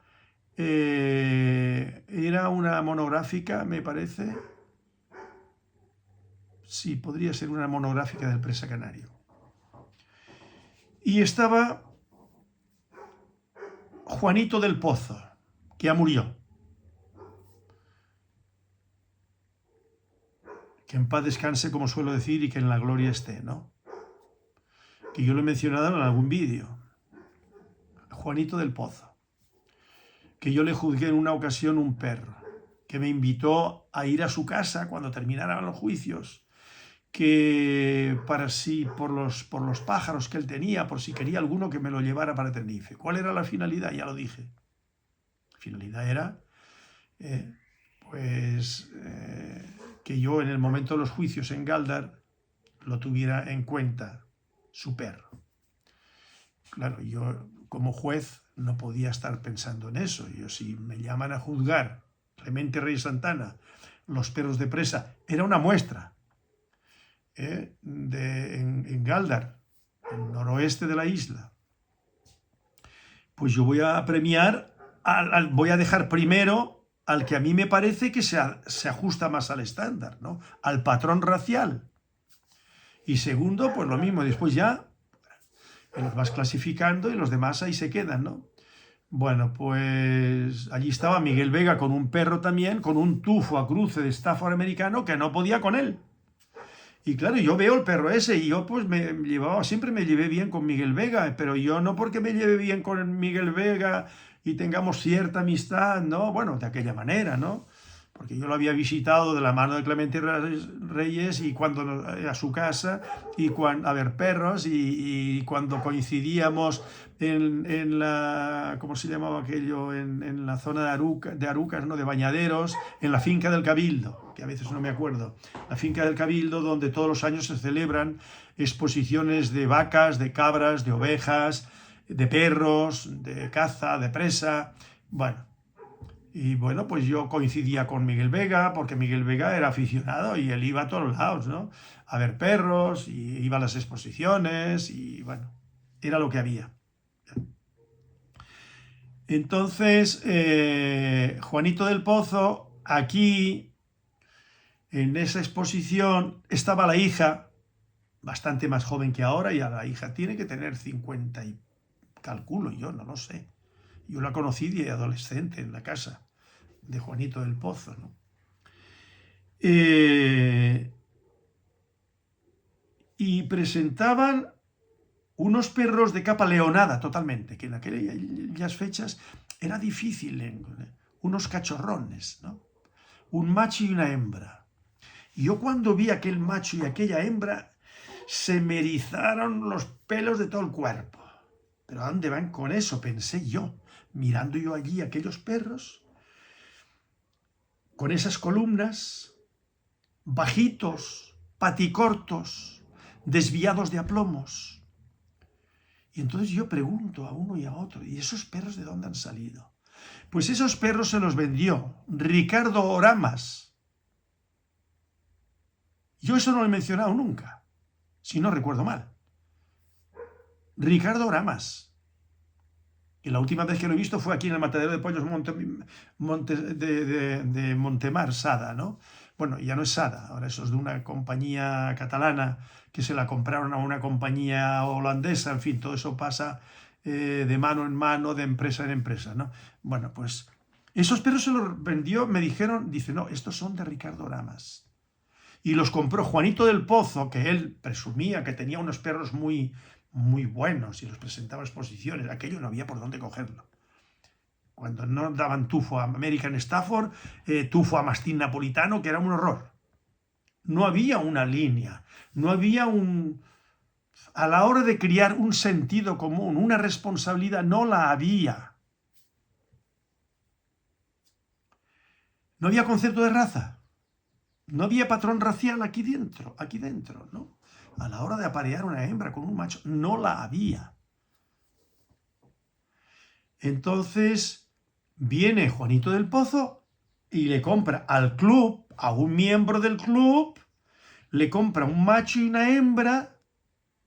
era una monográfica, me parece, sí, podría ser una monográfica del Presa Canario. Y estaba Juanito del Pozo, que ya murió. Que en paz descanse, como suelo decir, y que en la gloria esté, ¿no? Que yo lo he mencionado en algún vídeo. Juanito del Pozo. Que yo le juzgué en una ocasión un perro, que me invitó a ir a su casa cuando terminaran los juicios, que para sí, por los pájaros que él tenía, por si quería alguno que me lo llevara para Tenerife. ¿Cuál era la finalidad? Ya lo dije. La finalidad era, que yo en el momento de los juicios en Galdar lo tuviera en cuenta, su perro. Claro, yo como juez no podía estar pensando en eso. Yo, si me llaman a juzgar, Clemente Reyes Santana, los perros de presa, era una muestra, en Galdar, el noroeste de la isla. Pues yo voy a premiar, voy a dejar primero al que a mí me parece que se ajusta más al estándar, ¿no? Al patrón racial. Y segundo, pues lo mismo, después ya los vas clasificando y los demás ahí se quedan, ¿no? Bueno, pues allí estaba Miguel Vega con un perro también, con un tufo a cruce de Stafford americano que no podía con él. Y claro, yo veo el perro ese y yo pues siempre me llevé bien con Miguel Vega, pero yo no porque me lleve bien con Miguel Vega y tengamos cierta amistad, ¿no? Bueno, de aquella manera, ¿no? Porque yo lo había visitado de la mano de Clemente Reyes y cuando a su casa y a ver perros y cuando coincidíamos en la, ¿cómo se llamaba aquello? En la zona de Arucas, ¿no? De Bañaderos, en la finca del Cabildo, que a veces no me acuerdo, la finca del Cabildo, donde todos los años se celebran exposiciones de vacas, de cabras, de ovejas, de perros, de caza, de presa, bueno. Y bueno, pues yo coincidía con Miguel Vega, porque Miguel Vega era aficionado y él iba a todos lados, ¿no? A ver perros, y iba a las exposiciones, y bueno, era lo que había. Entonces, Juanito del Pozo, aquí, en esa exposición, estaba la hija, bastante más joven que ahora, y a la hija tiene que tener 50 y calculo yo, no lo sé. Yo la conocí de adolescente en la casa de Juanito del Pozo, ¿no? Y presentaban unos perros de capa leonada totalmente, que en aquellas fechas era difícil, unos cachorrones, ¿no? Un macho y una hembra. Y yo cuando vi aquel macho y aquella hembra, se me erizaron los pelos de todo el cuerpo. ¿Pero a dónde van con eso? Pensé yo, mirando yo allí aquellos perros, con esas columnas, bajitos, paticortos, desviados de aplomos. Y entonces yo pregunto a uno y a otro, ¿y esos perros de dónde han salido? Pues esos perros se los vendió Ricardo Oramas. Yo eso no lo he mencionado nunca, si no recuerdo mal. Ricardo Oramas. Y la última vez que lo he visto fue aquí en el matadero de pollos de Montemar, Sada, ¿no? Bueno, ya no es Sada, ahora eso es de una compañía catalana que se la compraron a una compañía holandesa, en fin, todo eso pasa de mano en mano, de empresa en empresa, ¿no? Bueno, pues esos perros se los vendió, me dijeron, dice, no, estos son de Ricardo Oramas. Y los compró Juanito del Pozo, que él presumía que tenía unos perros muy buenos y los presentaba a exposiciones. Aquello no había por dónde cogerlo. Cuando no daban tufo a American Stafford, tufo a mastín napolitano, que era un horror. No había una línea, no había a la hora de criar un sentido común, una responsabilidad, no la había. No había concepto de raza. No había patrón racial aquí dentro, ¿no? A la hora de aparear una hembra con un macho, no la había. Entonces viene Juanito del Pozo y le compra al club, a un miembro del club, le compra un macho y una hembra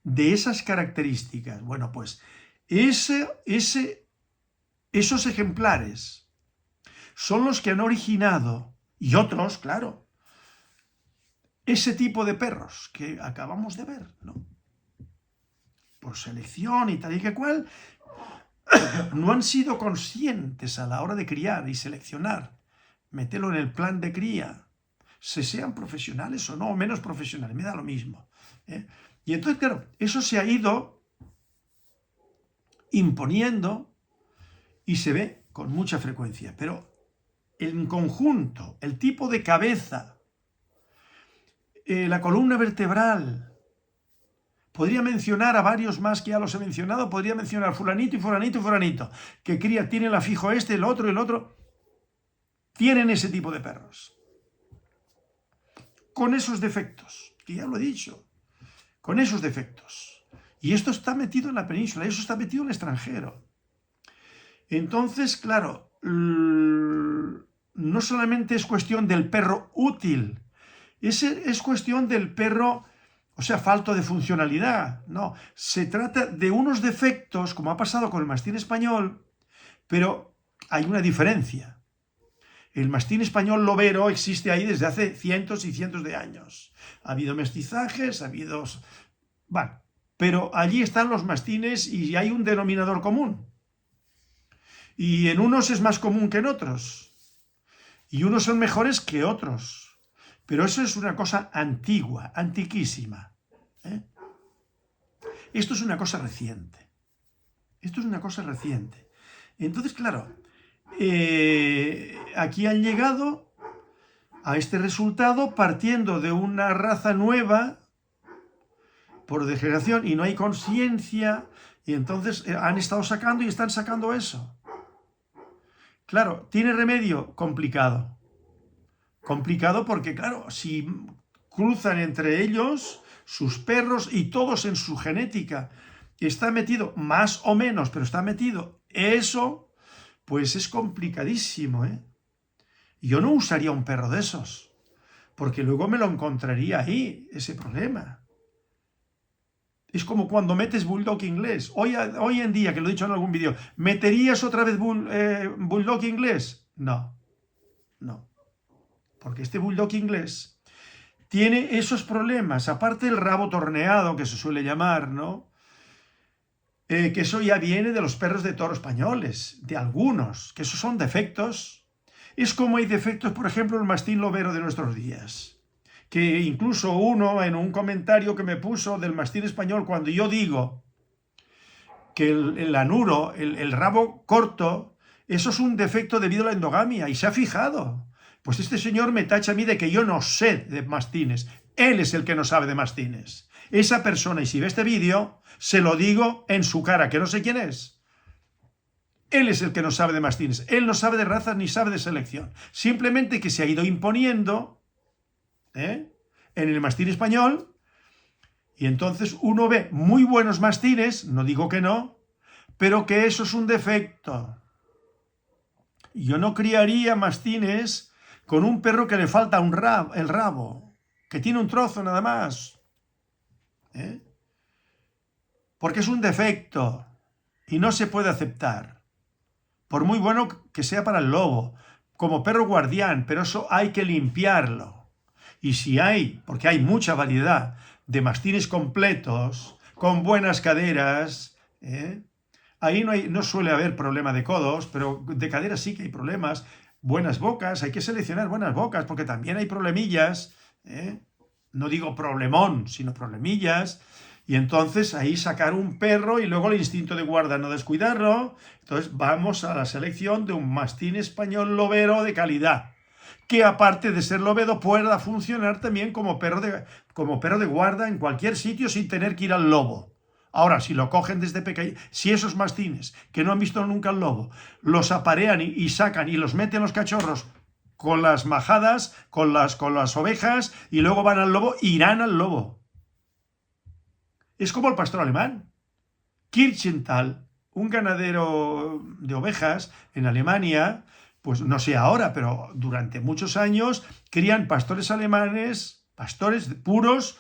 de esas características. Bueno, pues esos ejemplares son los que han originado, y otros, claro, ese tipo de perros que acabamos de ver, ¿no? Por selección y tal y que cual, no han sido conscientes a la hora de criar y seleccionar, meterlo en el plan de cría, se sean profesionales o no, o menos profesionales, me da lo mismo, ¿eh? Y entonces, claro, eso se ha ido imponiendo y se ve con mucha frecuencia, pero en conjunto, el tipo de cabeza, la columna vertebral, podría mencionar a varios más que ya los he mencionado, podría mencionar fulanito y fulanito y fulanito, que cría, tiene el afijo el otro, tienen ese tipo de perros. Con esos defectos, que ya lo he dicho, con esos defectos. Y esto está metido en la península, eso está metido en el extranjero. Entonces, claro, no solamente es cuestión del perro útil, es cuestión del perro, o sea, falto de funcionalidad. No, se trata de unos defectos, como ha pasado con el mastín español, pero hay una diferencia. El mastín español lobero existe ahí desde hace cientos y cientos de años. Ha habido mestizajes, ha habido... Bueno, pero allí están los mastines y hay un denominador común. Y en unos es más común que en otros. Y unos son mejores que otros. Pero eso es una cosa antigua, antiquísima, ¿eh? Esto es una cosa reciente. Esto es una cosa reciente. Entonces, claro, aquí han llegado a este resultado partiendo de una raza nueva por degeneración y no hay conciencia, y entonces han estado sacando y están sacando eso. Claro, ¿tiene remedio? Complicado. Complicado porque, claro, si cruzan entre ellos, sus perros y todos en su genética, está metido, más o menos, pero está metido eso, pues es complicadísimo, ¿eh? Yo no usaría un perro de esos, porque luego me lo encontraría ahí, ese problema. Es como cuando metes bulldog inglés. Hoy en día, que lo he dicho en algún vídeo, ¿meterías otra vez bulldog inglés? No, no. Porque este bulldog inglés tiene esos problemas, aparte del rabo torneado, que se suele llamar, ¿no? Que eso ya viene de los perros de toro españoles, de algunos, que esos son defectos. Es como hay defectos, por ejemplo, el mastín lobero de nuestros días, que incluso uno en un comentario que me puso del mastín español, cuando yo digo que el anuro, el rabo corto, eso es un defecto debido a la endogamia, y se ha fijado. Pues este señor me tacha a mí de que yo no sé de mastines. Él es el que no sabe de mastines. Esa persona, y si ve este vídeo, se lo digo en su cara, que no sé quién es. Él es el que no sabe de mastines. Él no sabe de razas ni sabe de selección. Simplemente que se ha ido imponiendo en el mastín español, y entonces uno ve muy buenos mastines, no digo que no, pero que eso es un defecto. Yo no criaría mastines con un perro que le falta el rabo, que tiene un trozo nada más. Porque es un defecto y no se puede aceptar. Por muy bueno que sea para el lobo, como perro guardián, pero eso hay que limpiarlo. Y si hay, porque hay mucha variedad de mastines completos, con buenas caderas, ahí no suele haber problema de codos, pero de caderas sí que hay problemas. Buenas bocas, hay que seleccionar buenas bocas, porque también hay problemillas, no digo problemón, sino problemillas. Y entonces ahí sacar un perro y luego el instinto de guarda no descuidarlo. Entonces vamos a la selección de un mastín español lobero de calidad, que aparte de ser lobedo pueda funcionar también como perro de guarda en cualquier sitio sin tener que ir al lobo. Ahora, si lo cogen desde pequeño, si esos mastines que no han visto nunca al lobo, los aparean y sacan y los meten los cachorros con las majadas, con las ovejas, y luego van al lobo, irán al lobo. Es como el pastor alemán. Kirchenthal, un ganadero de ovejas en Alemania, pues no sé ahora, pero durante muchos años crían pastores alemanes, pastores puros,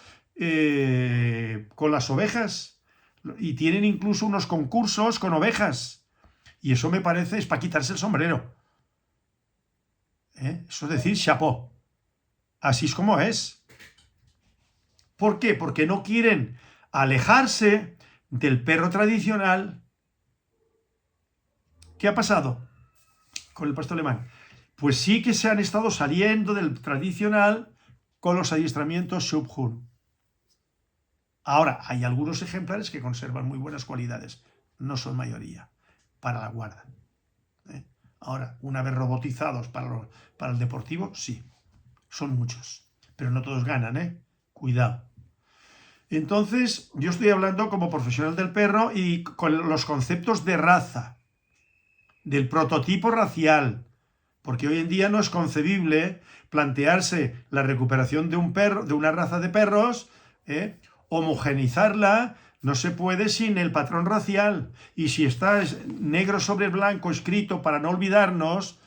con las ovejas, y tienen incluso unos concursos con ovejas, y eso me parece es para quitarse el sombrero. Eso es decir, chapeau. Así es como es. ¿Por qué? Porque no quieren alejarse del perro tradicional. ¿Qué ha pasado con el pastor alemán? Pues sí que se han estado saliendo del tradicional con los adiestramientos Schubhund. Ahora, hay algunos ejemplares que conservan muy buenas cualidades, no son mayoría, para la guarda. Ahora, una vez robotizados para el deportivo, sí, son muchos, pero no todos ganan, cuidado. Entonces, yo estoy hablando como profesional del perro y con los conceptos de raza, del prototipo racial, porque hoy en día no es concebible plantearse la recuperación de un perro, de una raza de perros, homogenizarla, no se puede sin el patrón racial. Y si está negro sobre blanco escrito para no olvidarnos,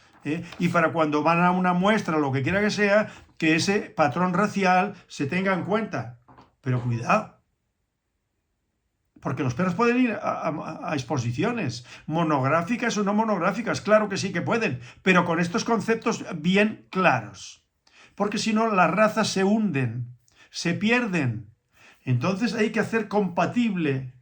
y para cuando van a una muestra o lo que quiera que sea, que ese patrón racial se tenga en cuenta. Pero cuidado, porque los perros pueden ir a exposiciones, monográficas o no monográficas, claro que sí que pueden, pero con estos conceptos bien claros. Porque si no, las razas se hunden, se pierden. Entonces hay que hacer compatible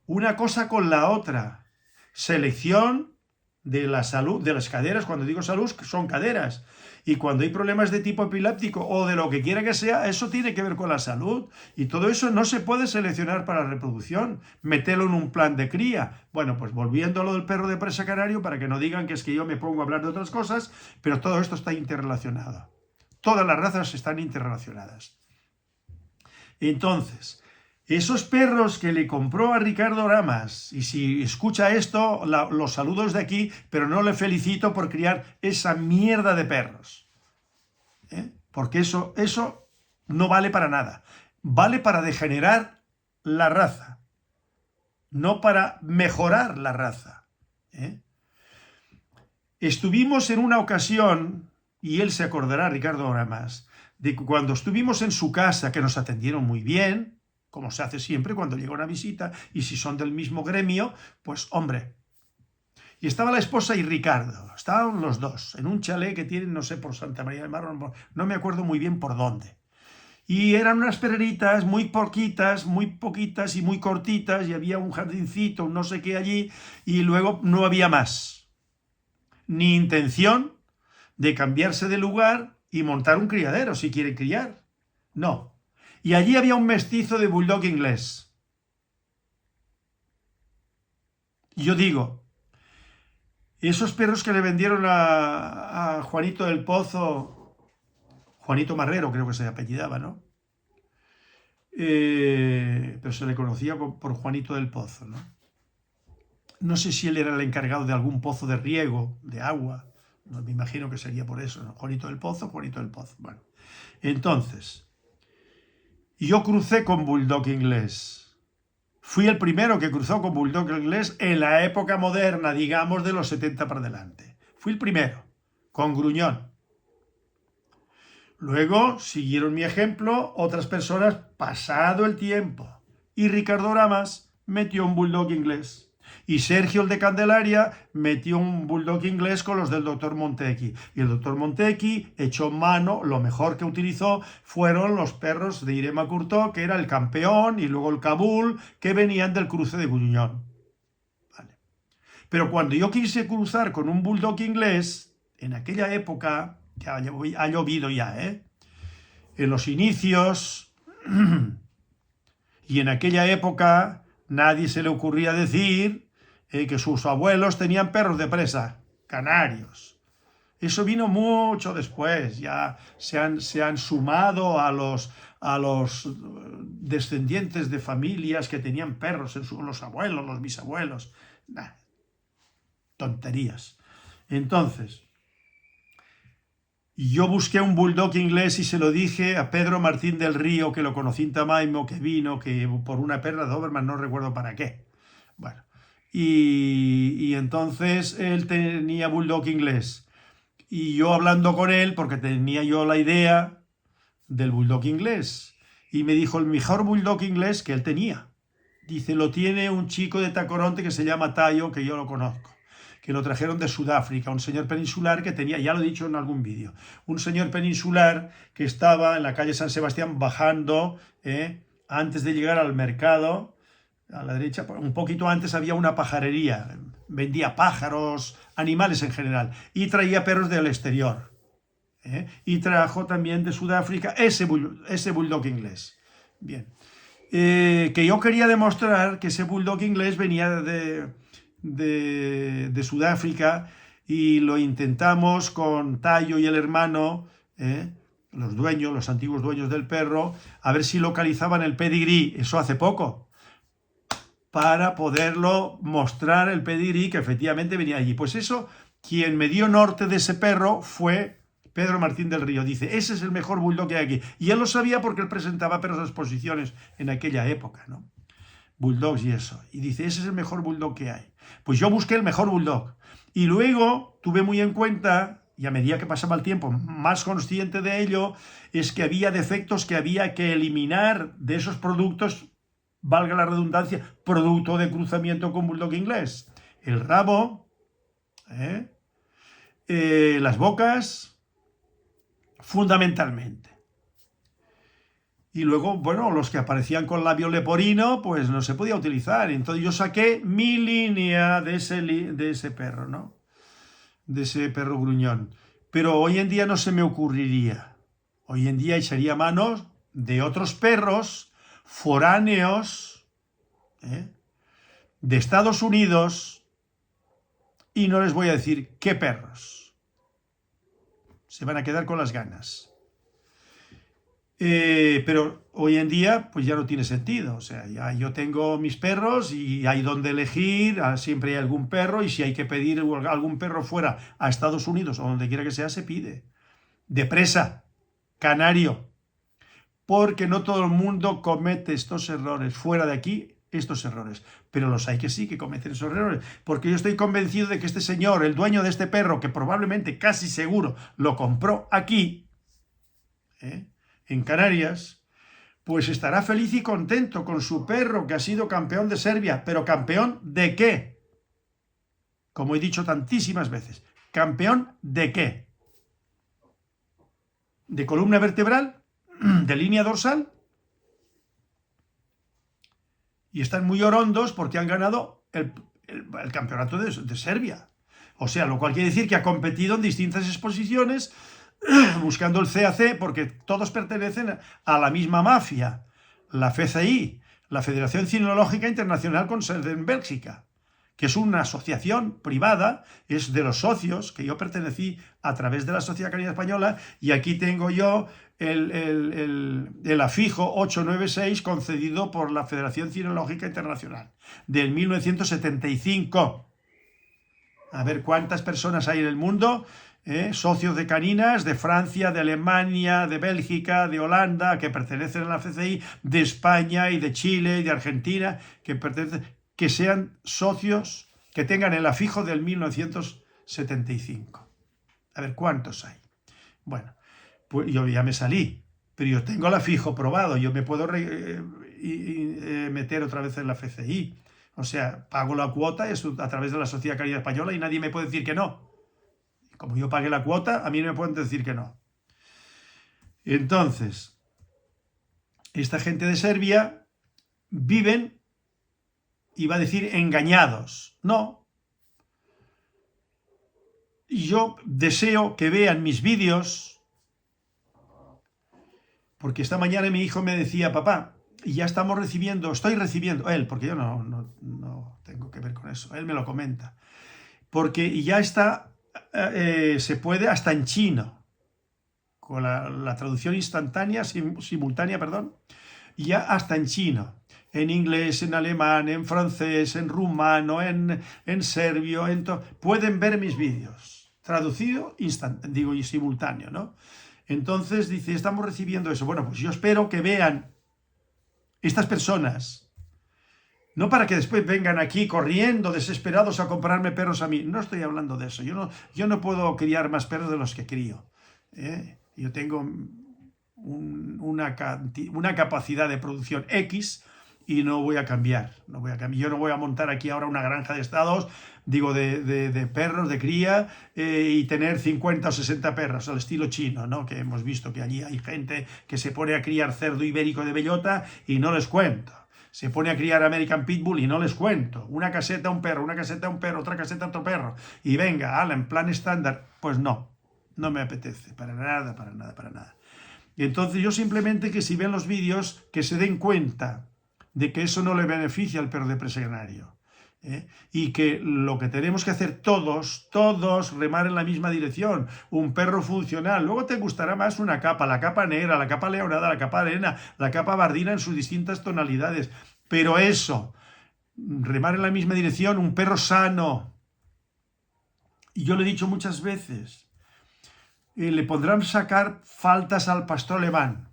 una cosa con la otra. Selección de la salud, de las caderas. Cuando digo salud, son caderas. Y cuando hay problemas de tipo epiléptico o de lo que quiera que sea, eso tiene que ver con la salud. Y todo eso no se puede seleccionar para la reproducción, meterlo en un plan de cría. Bueno, pues volviendo a lo del perro de presa canario, para que no digan que es que yo me pongo a hablar de otras cosas, pero todo esto está interrelacionado. Todas las razas están interrelacionadas. Entonces, esos perros que le compró a Ricardo Ramas, y si escucha esto, los saludos de aquí, pero no le felicito por criar esa mierda de perros. Porque eso no vale para nada. Vale para degenerar la raza, no para mejorar la raza. Estuvimos en una ocasión, y él se acordará, Ricardo Ramas, de cuando estuvimos en su casa, que nos atendieron muy bien, como se hace siempre cuando llega una visita, y si son del mismo gremio, pues hombre. Y estaba la esposa y Ricardo, estaban los dos, en un chalet que tienen, no sé, por Santa María del Mar, no me acuerdo muy bien por dónde. Y eran unas pereritas muy poquitas y muy cortitas, y había un jardincito, un no sé qué allí, y luego no había más. Ni intención de cambiarse de lugar y montar un criadero, si quieren criar. No. Y allí había un mestizo de bulldog inglés. Yo digo, esos perros que le vendieron a Juanito del Pozo, Juanito Marrero creo que se apellidaba, ¿no? Pero se le conocía por Juanito del Pozo, ¿no? No sé si él era el encargado de algún pozo de riego, de agua. No, me imagino que sería por eso, ¿no? Juanito del Pozo, Juanito del Pozo. Bueno, entonces, yo crucé con Bulldog inglés. Fui el primero que cruzó con Bulldog inglés en la época moderna, digamos, de los 70 para adelante. Fui el primero, con Gruñón. Luego siguieron mi ejemplo otras personas pasado el tiempo. Y Ricardo Ramas metió un Bulldog inglés. Y Sergio el de Candelaria metió un Bulldog inglés con los del doctor Montecchi. Y el doctor Montecchi echó mano, lo mejor que utilizó fueron los perros de Irema Curtó, que era el Campeón y luego el Kabul, que venían del cruce de Gruñón. Vale. Pero cuando yo quise cruzar con un Bulldog inglés, en aquella época, ya ha llovido ya, en los inicios, y en aquella época nadie se le ocurría decir que sus abuelos tenían perros de presa, canarios. Eso vino mucho después, ya se han sumado a los descendientes de familias que tenían perros, los abuelos, los bisabuelos. Nah, tonterías. Entonces, yo busqué un Bulldog inglés y se lo dije a Pedro Martín del Río, que lo conocí en Tamaimo, que vino que por una perra de Doberman, no recuerdo para qué. Bueno, y entonces él tenía Bulldog inglés. Y yo hablando con él, porque tenía yo la idea del Bulldog inglés. Y me dijo el mejor Bulldog inglés que él tenía. Dice, lo tiene un chico de Tacoronte que se llama Tayo, que yo lo conozco. Que lo trajeron de Sudáfrica, un señor peninsular que tenía, ya lo he dicho en algún vídeo, un señor peninsular que estaba en la calle San Sebastián bajando, antes de llegar al mercado, a la derecha, un poquito antes había una pajarería, vendía pájaros, animales en general, y traía perros del exterior. Y trajo también de Sudáfrica ese Bulldog inglés. Bien. Que yo quería demostrar que ese Bulldog inglés venía de Sudáfrica y lo intentamos con Tayo y el hermano, los dueños, los antiguos dueños del perro, a ver si localizaban el pedigrí, eso hace poco, para poderlo mostrar el pedigrí que efectivamente venía allí. Pues eso, quien me dio norte de ese perro fue Pedro Martín del Río. Dice, ese es el mejor Bulldog que hay aquí. Y él lo sabía porque él presentaba perros de exposiciones en aquella época, ¿no? Bulldogs y eso. Y dice, ese es el mejor Bulldog que hay. Pues yo busqué el mejor Bulldog. Y luego tuve muy en cuenta, y a medida que pasaba el tiempo, más consciente de ello, es que había defectos que había que eliminar de esos productos, valga la redundancia, producto de cruzamiento con Bulldog inglés. El rabo, las bocas, fundamentalmente. Y luego, bueno, los que aparecían con labio leporino, pues no se podía utilizar. Entonces yo saqué mi línea de ese perro, ¿no? De ese perro gruñón. Pero hoy en día no se me ocurriría. Hoy en día echaría manos de otros perros foráneos, de Estados Unidos, y no les voy a decir qué perros. Se van a quedar con las ganas. Pero hoy en día pues ya no tiene sentido, o sea, ya yo tengo mis perros y hay donde elegir, siempre hay algún perro, y si hay que pedir algún perro fuera a Estados Unidos o donde quiera que sea, se pide. De presa, canario, porque no todo el mundo comete estos errores, fuera de aquí estos errores, pero los hay que sí que cometen esos errores, porque yo estoy convencido de que este señor, el dueño de este perro, que probablemente casi seguro lo compró aquí, en Canarias, pues estará feliz y contento con su perro que ha sido campeón de Serbia. ¿Pero campeón de qué? Como he dicho tantísimas veces, ¿campeón de qué? ¿De columna vertebral? ¿De línea dorsal? Y están muy orondos porque han ganado el campeonato de Serbia. O sea, lo cual quiere decir que ha competido en distintas exposiciones buscando el CAC, porque todos pertenecen a la misma mafia, la FCI, la Federación Cinológica Internacional con sede en Bélgica, que es una asociación privada, es de los socios, que yo pertenecí a través de la Sociedad Canina Española, y aquí tengo yo el afijo 896 concedido por la Federación Cinológica Internacional del 1975. A ver cuántas personas hay en el mundo, socios de caninas de Francia, de Alemania, de Bélgica, de Holanda, que pertenecen a la FCI, de España y de Chile y de Argentina, que sean socios, que tengan el afijo del 1975. A ver cuántos hay. Bueno, pues yo ya me salí, pero yo tengo el afijo probado, yo me puedo meter otra vez en la FCI. O sea, pago la cuota es a través de la Sociedad Canina Española y nadie me puede decir que no. Como yo pagué la cuota, a mí no me pueden decir que no. Entonces, esta gente de Serbia viven, iba a decir, engañados. No. Yo deseo que vean mis vídeos, porque esta mañana mi hijo me decía, papá, y ya estamos recibiendo, estoy recibiendo, él, porque yo no tengo que ver con eso, él me lo comenta, porque ya está, se puede hasta en chino, con la traducción instantánea, simultánea, perdón, ya hasta en chino, en inglés, en alemán, en francés, en rumano, en serbio, pueden ver mis vídeos, traducido, y simultáneo, ¿no? Entonces dice, estamos recibiendo eso. Bueno, pues yo espero que vean estas personas, no para que después vengan aquí corriendo, desesperados a comprarme perros a mí. No estoy hablando de eso. Yo no puedo criar más perros de los que crío. Yo tengo una capacidad de producción X y no voy a cambiar. Yo no voy a montar aquí ahora una granja de estados, de perros, de cría, y tener 50 o 60 perros al estilo chino, ¿no? Que hemos visto que allí hay gente que se pone a criar cerdo ibérico de bellota y no les cuento. Se pone a criar American Pitbull y no les cuento. Una caseta, un perro, una caseta, un perro, otra caseta, otro perro. Y venga, en plan estándar. Pues no me apetece, para nada, para nada, para nada. Y entonces yo simplemente que si ven los vídeos, que se den cuenta de que eso no le beneficia al perro de presa canario. Y que lo que tenemos que hacer todos, remar en la misma dirección. Un perro funcional. Luego te gustará más una capa, la capa negra, la capa leonada, la capa arena, la capa bardina en sus distintas tonalidades. Pero eso, remar en la misma dirección, un perro sano. Y yo lo he dicho muchas veces, le podrán sacar faltas al pastor alemán.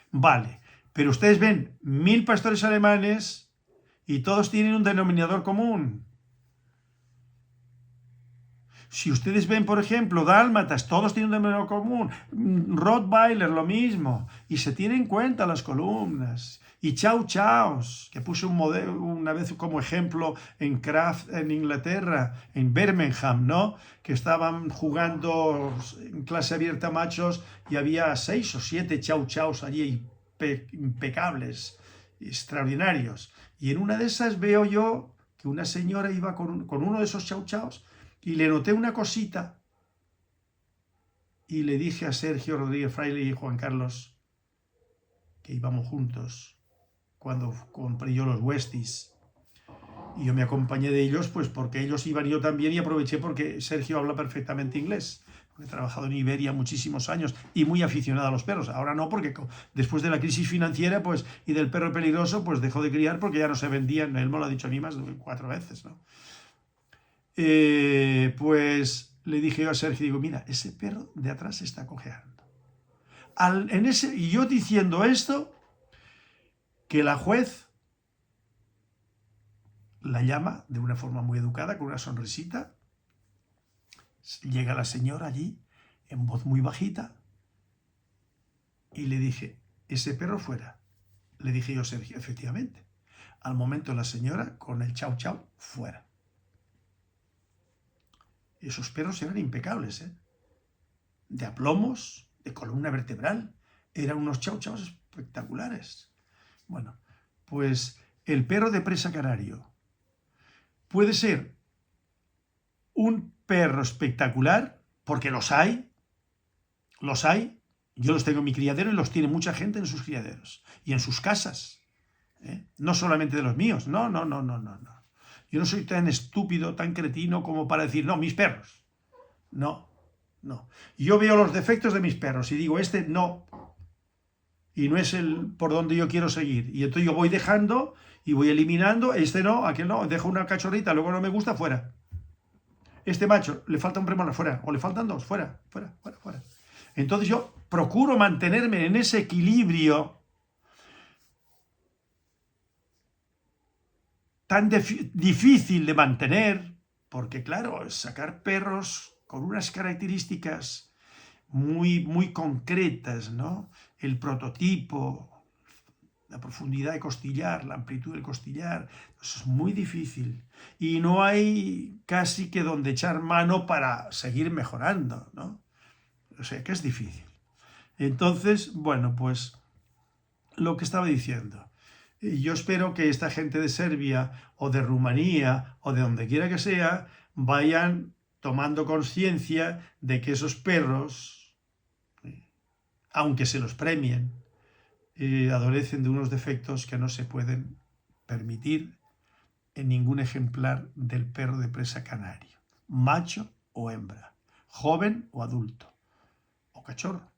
Vale, pero ustedes ven 1000 pastores alemanes y todos tienen un denominador común. Si ustedes ven, por ejemplo, dálmatas, todos tienen un denominador común. Rottweiler, lo mismo. Y se tienen en cuenta las columnas. Y Chow Chows, que puse un modelo una vez como ejemplo en Kraft, en Inglaterra, en Birmingham, ¿no? Que estaban jugando en clase abierta machos y había 6 o 7 Chow Chows allí impecables, extraordinarios. Y en una de esas veo yo que una señora iba con uno de esos Chow Chows y le noté una cosita y le dije a Sergio Rodríguez Fraile y Juan Carlos, que íbamos juntos cuando compré yo los Westies, y yo me acompañé de ellos pues porque ellos iban, yo también, y aproveché porque Sergio habla perfectamente inglés. He trabajado en Iberia muchísimos años y muy aficionado a los perros. Ahora no, porque después de la crisis financiera pues, y del perro peligroso, pues dejó de criar porque ya no se vendían. Él me lo ha dicho a mí más de 4 veces, ¿no? Pues le dije yo a Sergio, digo, mira, ese perro de atrás se está cojeando. Y yo diciendo esto, que la juez la llama de una forma muy educada, con una sonrisita. Llega la señora allí, en voz muy bajita, y le dije, ese perro fuera. Le dije yo a Sergio, efectivamente. Al momento la señora, con el chau chau, fuera. Esos perros eran impecables, de aplomos, de columna vertebral. Eran unos chau chaus espectaculares. Bueno, pues el perro de presa canario puede ser un perro espectacular, porque los hay, yo los tengo en mi criadero y los tiene mucha gente en sus criaderos y en sus casas, no solamente de los míos, no. Yo no soy tan estúpido, tan cretino como para decir, no, mis perros. No, no. Yo veo los defectos de mis perros y digo, este no. Y no es el por donde yo quiero seguir. Y entonces yo voy dejando y voy eliminando, este no, aquel no, dejo una cachorrita, luego no me gusta, fuera. Este macho, le falta un premolar, fuera. O le faltan dos, fuera, fuera, fuera, fuera. Entonces yo procuro mantenerme en ese equilibrio tan difícil de mantener, porque claro, sacar perros con unas características muy concretas, ¿no? El prototipo, la profundidad de costillar, la amplitud del costillar, eso es muy difícil. Y no hay casi que donde echar mano para seguir mejorando, ¿no? O sea, que es difícil. Entonces, bueno, pues lo que estaba diciendo. Yo espero que esta gente de Serbia o de Rumanía o de donde quiera que sea vayan tomando conciencia de que esos perros, aunque se los premien, adolecen de unos defectos que no se pueden permitir en ningún ejemplar del perro de presa canario, macho o hembra, joven o adulto, o cachorro.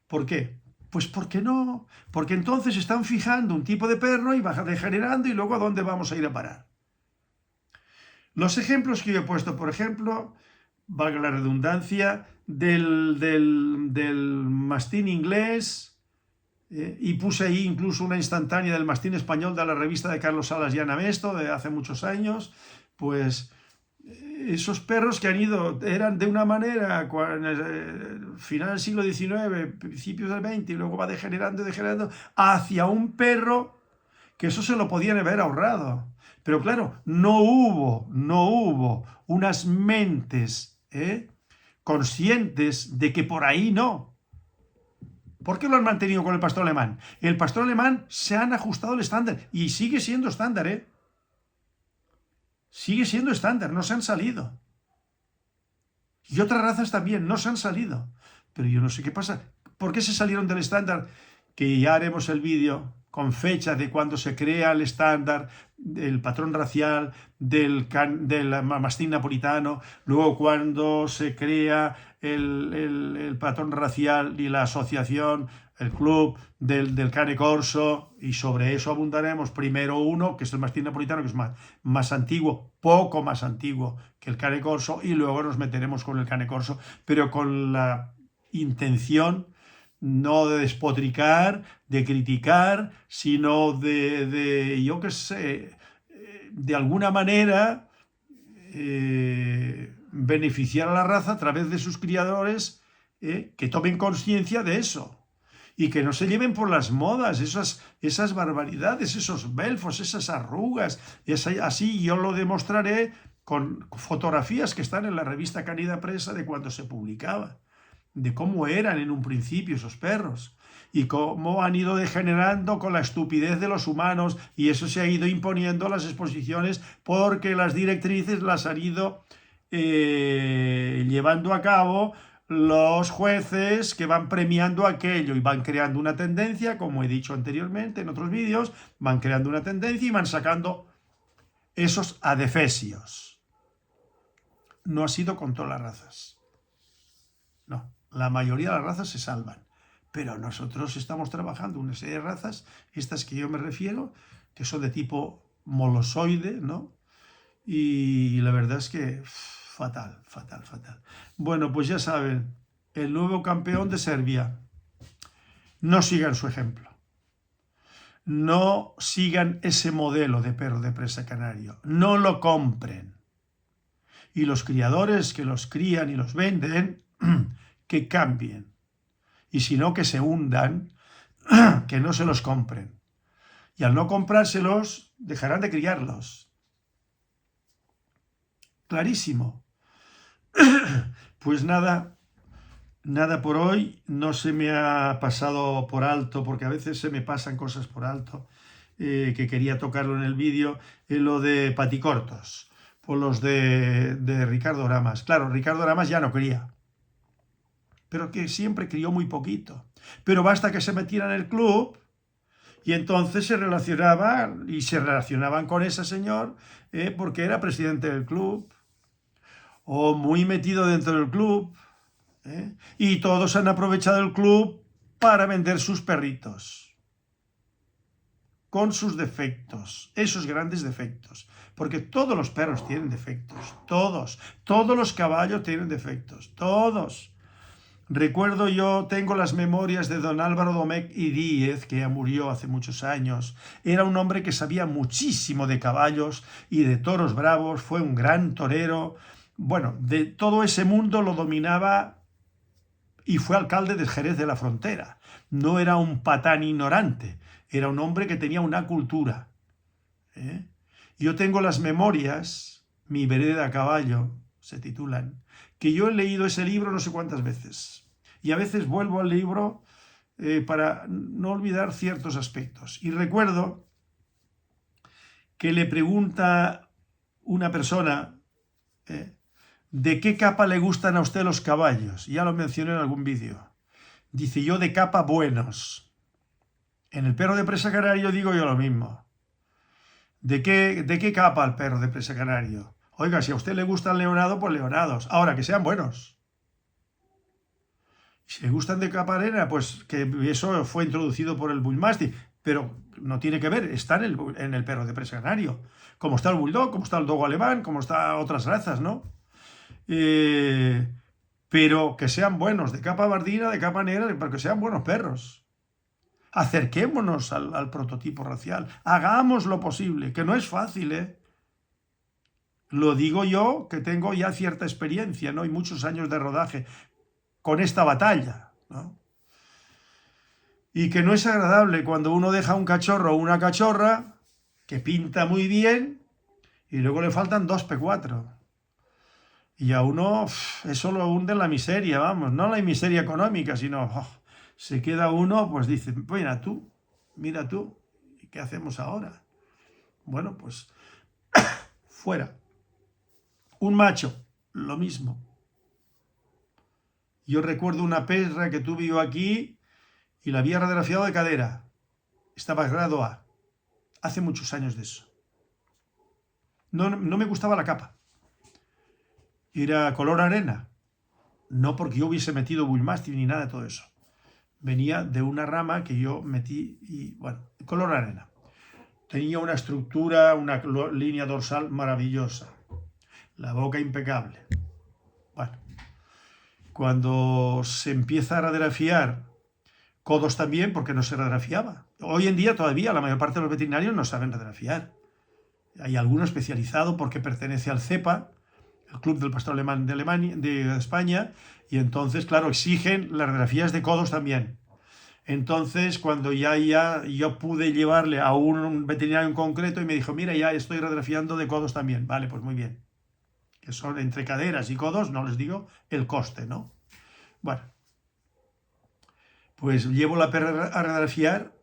¿Por qué? Pues porque no, porque entonces están fijando un tipo de perro y va degenerando y luego a dónde vamos a ir a parar. Los ejemplos que yo he puesto, por ejemplo, valga la redundancia, del mastín inglés, y puse ahí incluso una instantánea del mastín español de la revista de Carlos Salas y Ana Mesto de hace muchos años, pues esos perros que han ido, eran de una manera en el final del siglo XIX, principios del XX, y luego va degenerando, hacia un perro que eso se lo podían haber ahorrado. Pero claro, no hubo unas mentes conscientes de que por ahí no. ¿Por qué lo han mantenido con el pastor alemán? El pastor alemán se han ajustado el estándar y sigue siendo estándar, Sigue siendo estándar, no se han salido. Y otras razas también no se han salido. Pero yo no sé qué pasa. ¿Por qué se salieron del estándar? Que ya haremos el vídeo con fecha de cuando se crea el estándar, el patrón racial del mastín napolitano, luego cuando se crea el patrón racial y la asociación, el club del cane corso, y sobre eso abundaremos. Primero uno, que es el mastín napolitano, que es más antiguo, poco más antiguo que el cane corso, y luego nos meteremos con el cane corso, pero con la intención no de despotricar, de criticar, sino yo qué sé, de alguna manera beneficiar a la raza a través de sus criadores, que tomen conciencia de eso y que no se lleven por las modas esas barbaridades, esos belfos, esas arrugas. Así yo lo demostraré con fotografías que están en la revista Canida Presa de cuando se publicaba, de cómo eran en un principio esos perros y cómo han ido degenerando con la estupidez de los humanos, y eso se ha ido imponiendo a las exposiciones porque las directrices las han ido llevando a cabo los jueces, que van premiando aquello y van creando una tendencia, como he dicho anteriormente en otros vídeos, van creando una tendencia y van sacando esos adefesios. No ha sido con todas las razas. No, la mayoría de las razas se salvan. Pero nosotros estamos trabajando una serie de razas, estas que yo me refiero, que son de tipo molosoide, ¿no? Y la verdad es que fatal, fatal, fatal. Bueno, pues ya saben, el nuevo campeón de Serbia. No sigan su ejemplo. No sigan ese modelo de perro de presa canario. No lo compren. Y los criadores que los crían y los venden, que cambien. Y si no, que se hundan, que no se los compren. Y al no comprárselos, dejarán de criarlos. Clarísimo. Pues nada por hoy. No se me ha pasado por alto, porque a veces se me pasan cosas por alto, que quería tocarlo en el vídeo, lo de paticortos, por los de Ricardo Ramas. Claro, Ricardo Ramas ya no cría, pero que siempre crió muy poquito. Pero basta que se metiera en el club Y entonces se relacionaban con ese señor porque era presidente del club o muy metido dentro del club. Y todos han aprovechado el club para vender sus perritos, con sus defectos, esos grandes defectos. Porque todos los perros tienen defectos, todos los caballos tienen defectos, todos. Recuerdo yo, tengo las memorias de don Álvaro Domecq y Díez, que ya murió hace muchos años. Era un hombre que sabía muchísimo de caballos y de toros bravos, fue un gran torero. Bueno, de todo ese mundo lo dominaba y fue alcalde de Jerez de la Frontera. No era un patán ignorante, era un hombre que tenía una cultura. Yo tengo las memorias, Mi vereda a caballo, se titulan, que yo he leído ese libro no sé cuántas veces. Y a veces vuelvo al libro para no olvidar ciertos aspectos. Y recuerdo que le pregunta una persona, ¿de qué capa le gustan a usted los caballos? Ya lo mencioné en algún vídeo. Dice, yo de capa buenos. En el perro de presa canario digo yo lo mismo. ¿De qué capa el perro de presa canario? Oiga, si a usted le gusta el leonado, pues leonados. Ahora, que sean buenos. Si le gustan de capa arena, pues que eso fue introducido por el Bullmastiff. Pero no tiene que ver, está en el perro de presa canario. Como está el Bulldog, como está el Dogo alemán, como está otras razas, ¿no? Pero que sean buenos, de capa bardina, de capa negra, pero que sean buenos perros. Acerquémonos al prototipo racial, hagamos lo posible, que no es fácil, ¿eh? Lo digo yo, que tengo ya cierta experiencia, ¿no? Y muchos años de rodaje con esta batalla, ¿no? Y que no es agradable cuando uno deja un cachorro o una cachorra que pinta muy bien y luego le faltan 2 P4. Y a uno eso lo hunde en la miseria, vamos, no la miseria económica, sino se queda uno, pues dice, mira tú, ¿y qué hacemos ahora? Bueno, pues fuera. Un macho, lo mismo. Yo recuerdo una perra que tuve yo aquí y la había radiografiado de cadera. Estaba grado A. Hace muchos años de eso. No me gustaba la capa. Era color arena. No porque yo hubiese metido Bullmastiff ni nada de todo eso. Venía de una rama que yo metí y, bueno, color arena. Tenía una estructura, una línea dorsal maravillosa. La boca impecable. Bueno, cuando se empieza a radiografiar codos también, porque no se radiografiaba. Hoy en día todavía la mayor parte de los veterinarios no saben radiografiar. Hay alguno especializado porque pertenece al CEPA, el Club del Pastor Alemán de España, y entonces, claro, exigen las radiografías de codos también. Entonces, cuando ya yo pude llevarle a un veterinario en concreto y me dijo, mira, ya estoy radiografiando de codos también. Vale, pues muy bien. Que son entre caderas y codos, no les digo el coste, ¿no? Bueno, pues llevo la perra a radiografiar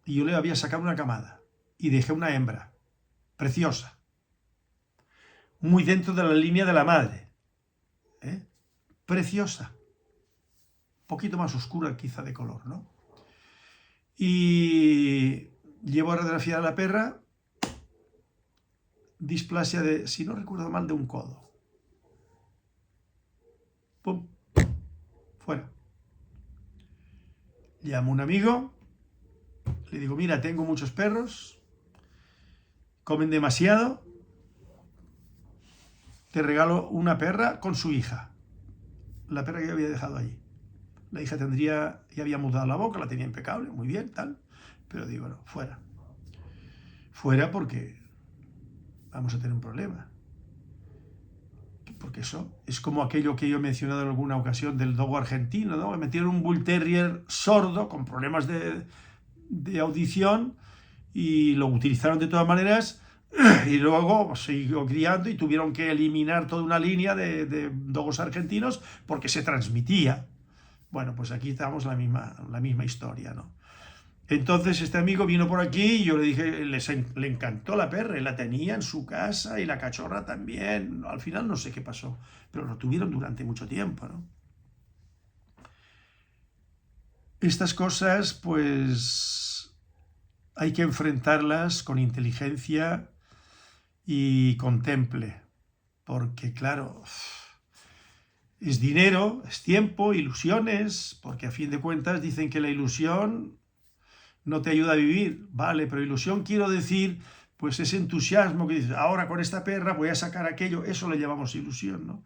y yo le había sacado una camada y dejé una hembra, preciosa, muy dentro de la línea de la madre, preciosa, un poquito más oscura quizá de color, ¿no? Y llevo a radiografiar a la perra, displasia de, si no recuerdo mal, de un codo. ¡Pum! Fuera. Llamo a un amigo, le digo, mira, tengo muchos perros, comen demasiado, te regalo una perra con su hija, la perra que yo había dejado allí. La hija ya había mudado la boca, la tenía impecable, muy bien, tal, pero digo, no, fuera. Fuera porque vamos a tener un problema. Porque eso es como aquello que yo he mencionado en alguna ocasión del dogo argentino, ¿no? Me metieron un Bull Terrier sordo con problemas de audición y lo utilizaron de todas maneras y luego siguió criando y tuvieron que eliminar toda una línea de dogos argentinos porque se transmitía. Bueno, pues aquí estamos la misma historia, ¿no? Entonces este amigo vino por aquí y yo le dije, le encantó la perra, y la tenía en su casa y la cachorra también. Al final no sé qué pasó, pero lo tuvieron durante mucho tiempo, ¿no? Estas cosas, pues, hay que enfrentarlas con inteligencia y con temple, porque claro, es dinero, es tiempo, ilusiones, porque a fin de cuentas dicen que la ilusión no te ayuda a vivir, vale, pero ilusión quiero decir, pues ese entusiasmo que dices, ahora con esta perra voy a sacar aquello, eso le llamamos ilusión, ¿no?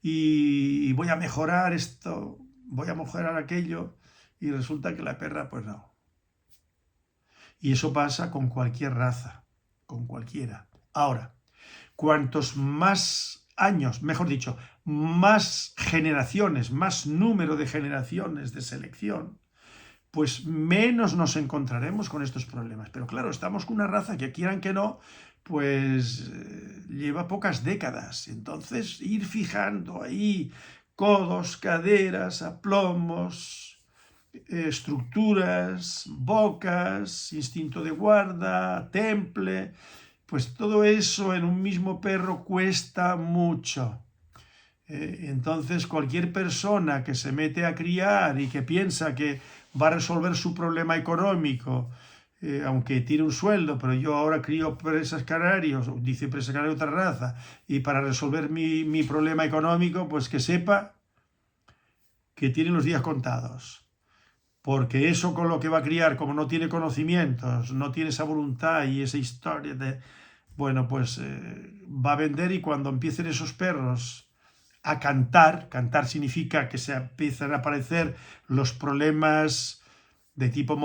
Y voy a mejorar esto, voy a mejorar aquello, y resulta que la perra, pues no. Y eso pasa con cualquier raza, con cualquiera. Ahora, cuantos más años, mejor dicho, más generaciones, más número de generaciones de selección, pues menos nos encontraremos con estos problemas. Pero claro, estamos con una raza que quieran que no, pues lleva pocas décadas. Entonces, ir fijando ahí codos, caderas, aplomos, estructuras, bocas, instinto de guarda, temple, pues todo eso en un mismo perro cuesta mucho. Entonces cualquier persona que se mete a criar y que piensa que va a resolver su problema económico, aunque tire un sueldo, pero yo ahora crío presas canarios, dice presa canaria otra raza, y para resolver mi problema económico, pues que sepa que tiene los días contados. Porque eso con lo que va a criar, como no tiene conocimientos, no tiene esa voluntad y esa historia de, bueno, pues va a vender, y cuando empiecen esos perros a cantar, cantar significa que se empiezan a aparecer los problemas de tipo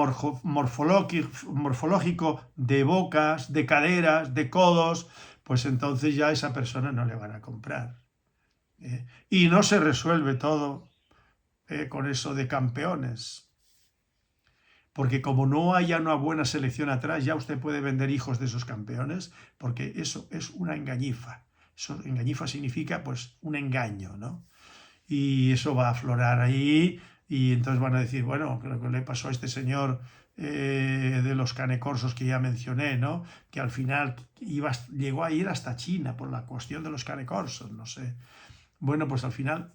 morfológico, de bocas, de caderas, de codos, pues entonces ya a esa persona no le van a comprar. Y no se resuelve todo con eso de campeones. Porque como no haya una buena selección atrás, ya usted puede vender hijos de esos campeones, porque eso es una engañifa. Eso, engañifa significa pues un engaño, ¿no? Y eso va a aflorar ahí, y entonces van a decir, bueno, lo que le pasó a este señor de los canecorsos que ya mencioné, ¿no? Que al final llegó a ir hasta China por la cuestión de los canecorsos, no sé. Bueno, pues al final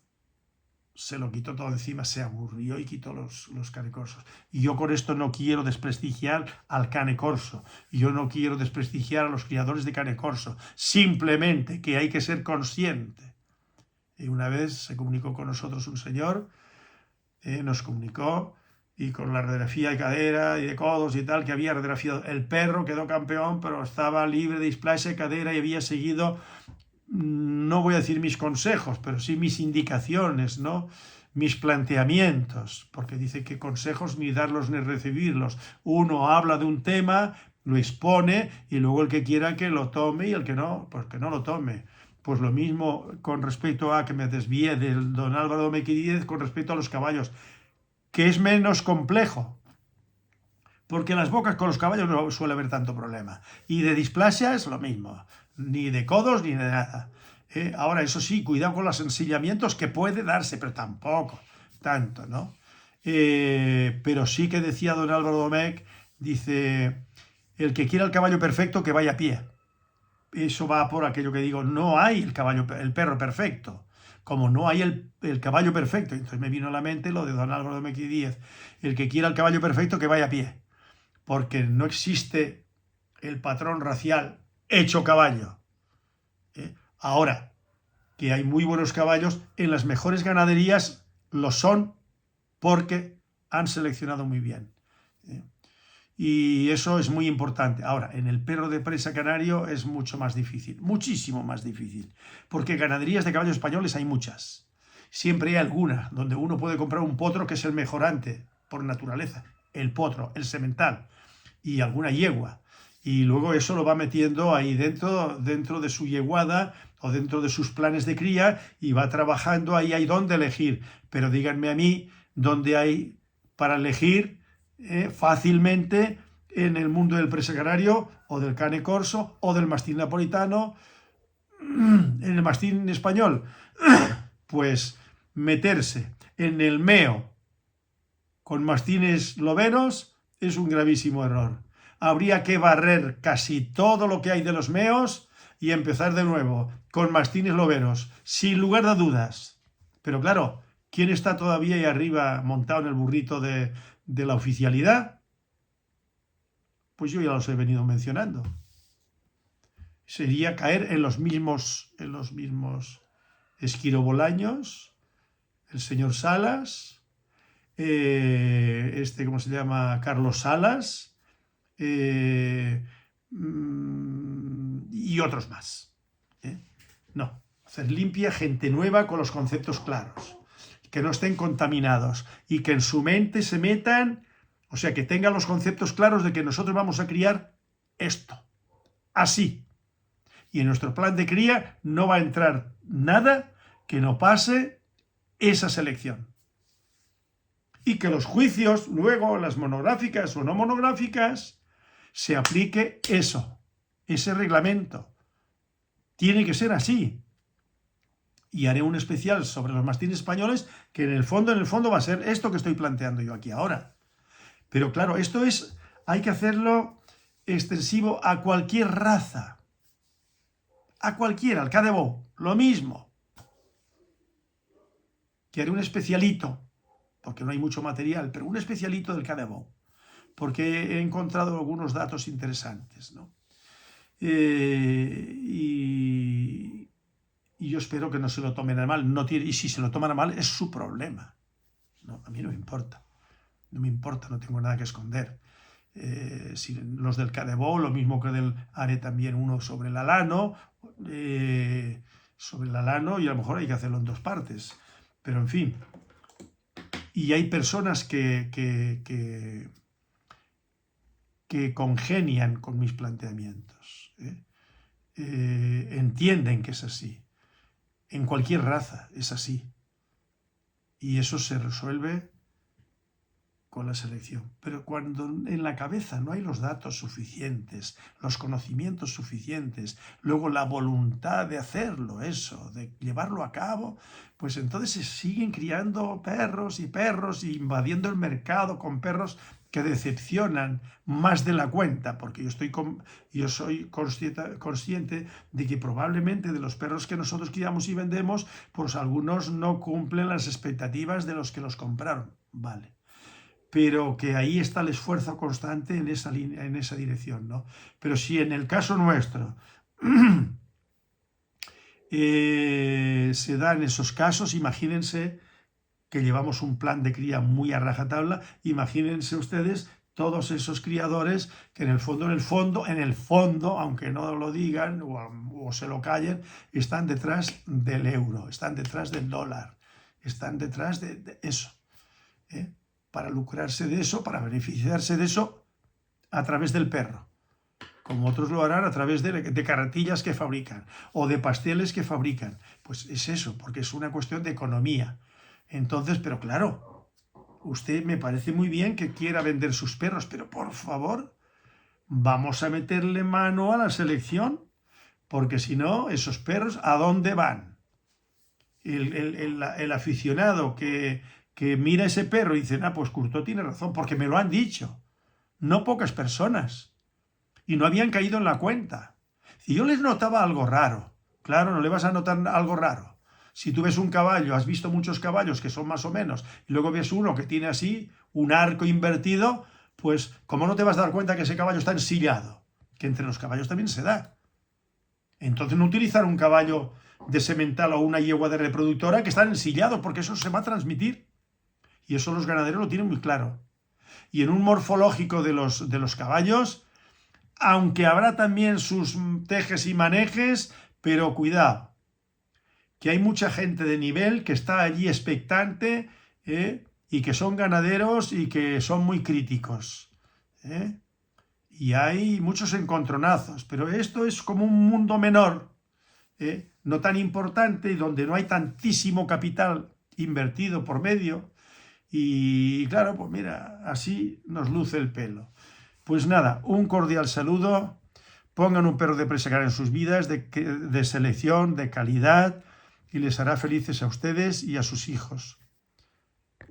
se lo quitó todo encima, se aburrió y quitó los canecorsos. Y yo con esto no quiero desprestigiar al canecorso, yo no quiero desprestigiar a los criadores de canecorso, simplemente que hay que ser consciente. Y una vez se comunicó con nosotros un señor, nos comunicó, y con la radiografía de cadera y de codos y tal, que había radiografiado el perro, quedó campeón, pero estaba libre de displasia de cadera y había seguido, no voy a decir mis consejos, pero sí mis indicaciones, ¿no? Mis planteamientos, porque dice que consejos ni darlos ni recibirlos. Uno habla de un tema, lo expone, y luego el que quiera que lo tome, y el que no, pues que no lo tome. Pues lo mismo con respecto a, que me desvié del don Álvaro Mequidíez, con respecto a los caballos, que es menos complejo, porque en las bocas con los caballos no suele haber tanto problema. Y de displasia es lo mismo, ni de codos ni de nada. Ahora, eso sí, cuidado con los ensillamientos, que puede darse, pero tampoco tanto, ¿no? Pero sí que decía don Álvaro Domecq, dice, el que quiera el caballo perfecto, que vaya a pie. Eso va por aquello que digo, no hay el perro perfecto. Como no hay el caballo perfecto, entonces me vino a la mente lo de don Álvaro Domecq Díez, el que quiera el caballo perfecto, que vaya a pie. Porque no existe el patrón racial hecho caballo. Ahora, que hay muy buenos caballos, en las mejores ganaderías lo son, porque han seleccionado muy bien. Y eso es muy importante. Ahora, en el perro de presa canario es mucho más difícil, muchísimo más difícil, porque ganaderías de caballos españoles hay muchas. Siempre hay alguna donde uno puede comprar un potro, que es el mejorante por naturaleza, el potro, el semental, y alguna yegua. Y luego eso lo va metiendo ahí dentro de su yeguada o dentro de sus planes de cría, y va trabajando ahí, hay donde elegir. Pero díganme a mí dónde hay para elegir fácilmente en el mundo del presa canario o del cane corso o del mastín napolitano, en el mastín español. Pues meterse en el meo con mastines lobenos es un gravísimo error. Habría que barrer casi todo lo que hay de los meos y empezar de nuevo con mastines lobenos, sin lugar a dudas. Pero claro, ¿quién está todavía ahí arriba montado en el burrito de la oficialidad? Pues yo ya los he venido mencionando. Sería caer en los mismos esquirobolaños, el señor Salas, ¿cómo se llama? Carlos Salas, y otros más. No, hacer limpia gente nueva con los conceptos claros, que no estén contaminados y que en su mente se metan, o sea, que tengan los conceptos claros de que nosotros vamos a criar esto, así. Y en nuestro plan de cría no va a entrar nada que no pase esa selección. Y que los juicios, luego las monográficas o no monográficas, se aplique eso, ese reglamento. Tiene que ser así. Y haré un especial sobre los mastines españoles que en el fondo va a ser esto que estoy planteando yo aquí ahora. Pero claro, hay que hacerlo extensivo a cualquier raza. A cualquiera, al Cadebó, lo mismo. Que haré un especialito, porque no hay mucho material, pero un especialito del Cadebó, porque he encontrado algunos datos interesantes, ¿no? Y yo espero que no se lo tomen a mal. Y si se lo toman a mal, es su problema. No, a mí no me importa. No me importa, no tengo nada que esconder. Si los del Cadebó, lo mismo que haré también uno sobre el alano, y a lo mejor hay que hacerlo en 2 partes. Pero en fin. Y hay personas que congenian con mis planteamientos. Entienden que es así. En cualquier raza es así. Y eso se resuelve con la selección. Pero cuando en la cabeza no hay los datos suficientes, los conocimientos suficientes, luego la voluntad de hacerlo, de llevarlo a cabo, pues entonces se siguen criando perros y invadiendo el mercado con perros que decepcionan más de la cuenta, porque yo soy consciente de que probablemente de los perros que nosotros criamos y vendemos, pues algunos no cumplen las expectativas de los que los compraron. Vale. Pero que ahí está el esfuerzo constante en esa dirección, ¿no? Pero si en el caso nuestro se dan esos casos, imagínense que llevamos un plan de cría muy a rajatabla, imagínense ustedes todos esos criadores que en el fondo, aunque no lo digan o se lo callen, están detrás del euro, están detrás del dólar, están detrás de eso, para lucrarse de eso, para beneficiarse de eso a través del perro, como otros lo harán a través de carretillas que fabrican o de pasteles que fabrican. Pues es eso, porque es una cuestión de economía. Entonces, pero claro, usted me parece muy bien que quiera vender sus perros, pero por favor, vamos a meterle mano a la selección, porque si no, esos perros, ¿a dónde van? El aficionado que mira ese perro y dice, pues Curto tiene razón, porque me lo han dicho. No pocas personas. Y no habían caído en la cuenta. Y yo les notaba algo raro. Claro, no le vas a notar algo raro. Si tú ves un caballo, has visto muchos caballos que son más o menos, y luego ves uno que tiene así un arco invertido, pues ¿cómo no te vas a dar cuenta que ese caballo está ensillado? Que entre los caballos también se da. Entonces no utilizar un caballo de semental o una yegua de reproductora que están ensillados, porque eso se va a transmitir. Y eso los ganaderos lo tienen muy claro. Y en un morfológico de los caballos, aunque habrá también sus tejes y manejes, pero cuidado, que hay mucha gente de nivel que está allí expectante, y que son ganaderos y que son muy críticos. Y hay muchos encontronazos, pero esto es como un mundo menor, no tan importante y donde no hay tantísimo capital invertido por medio. Y claro, pues mira, así nos luce el pelo. Pues nada, un cordial saludo. Pongan un perro de presa canaria en sus vidas, de selección, de calidad, y les hará felices a ustedes y a sus hijos.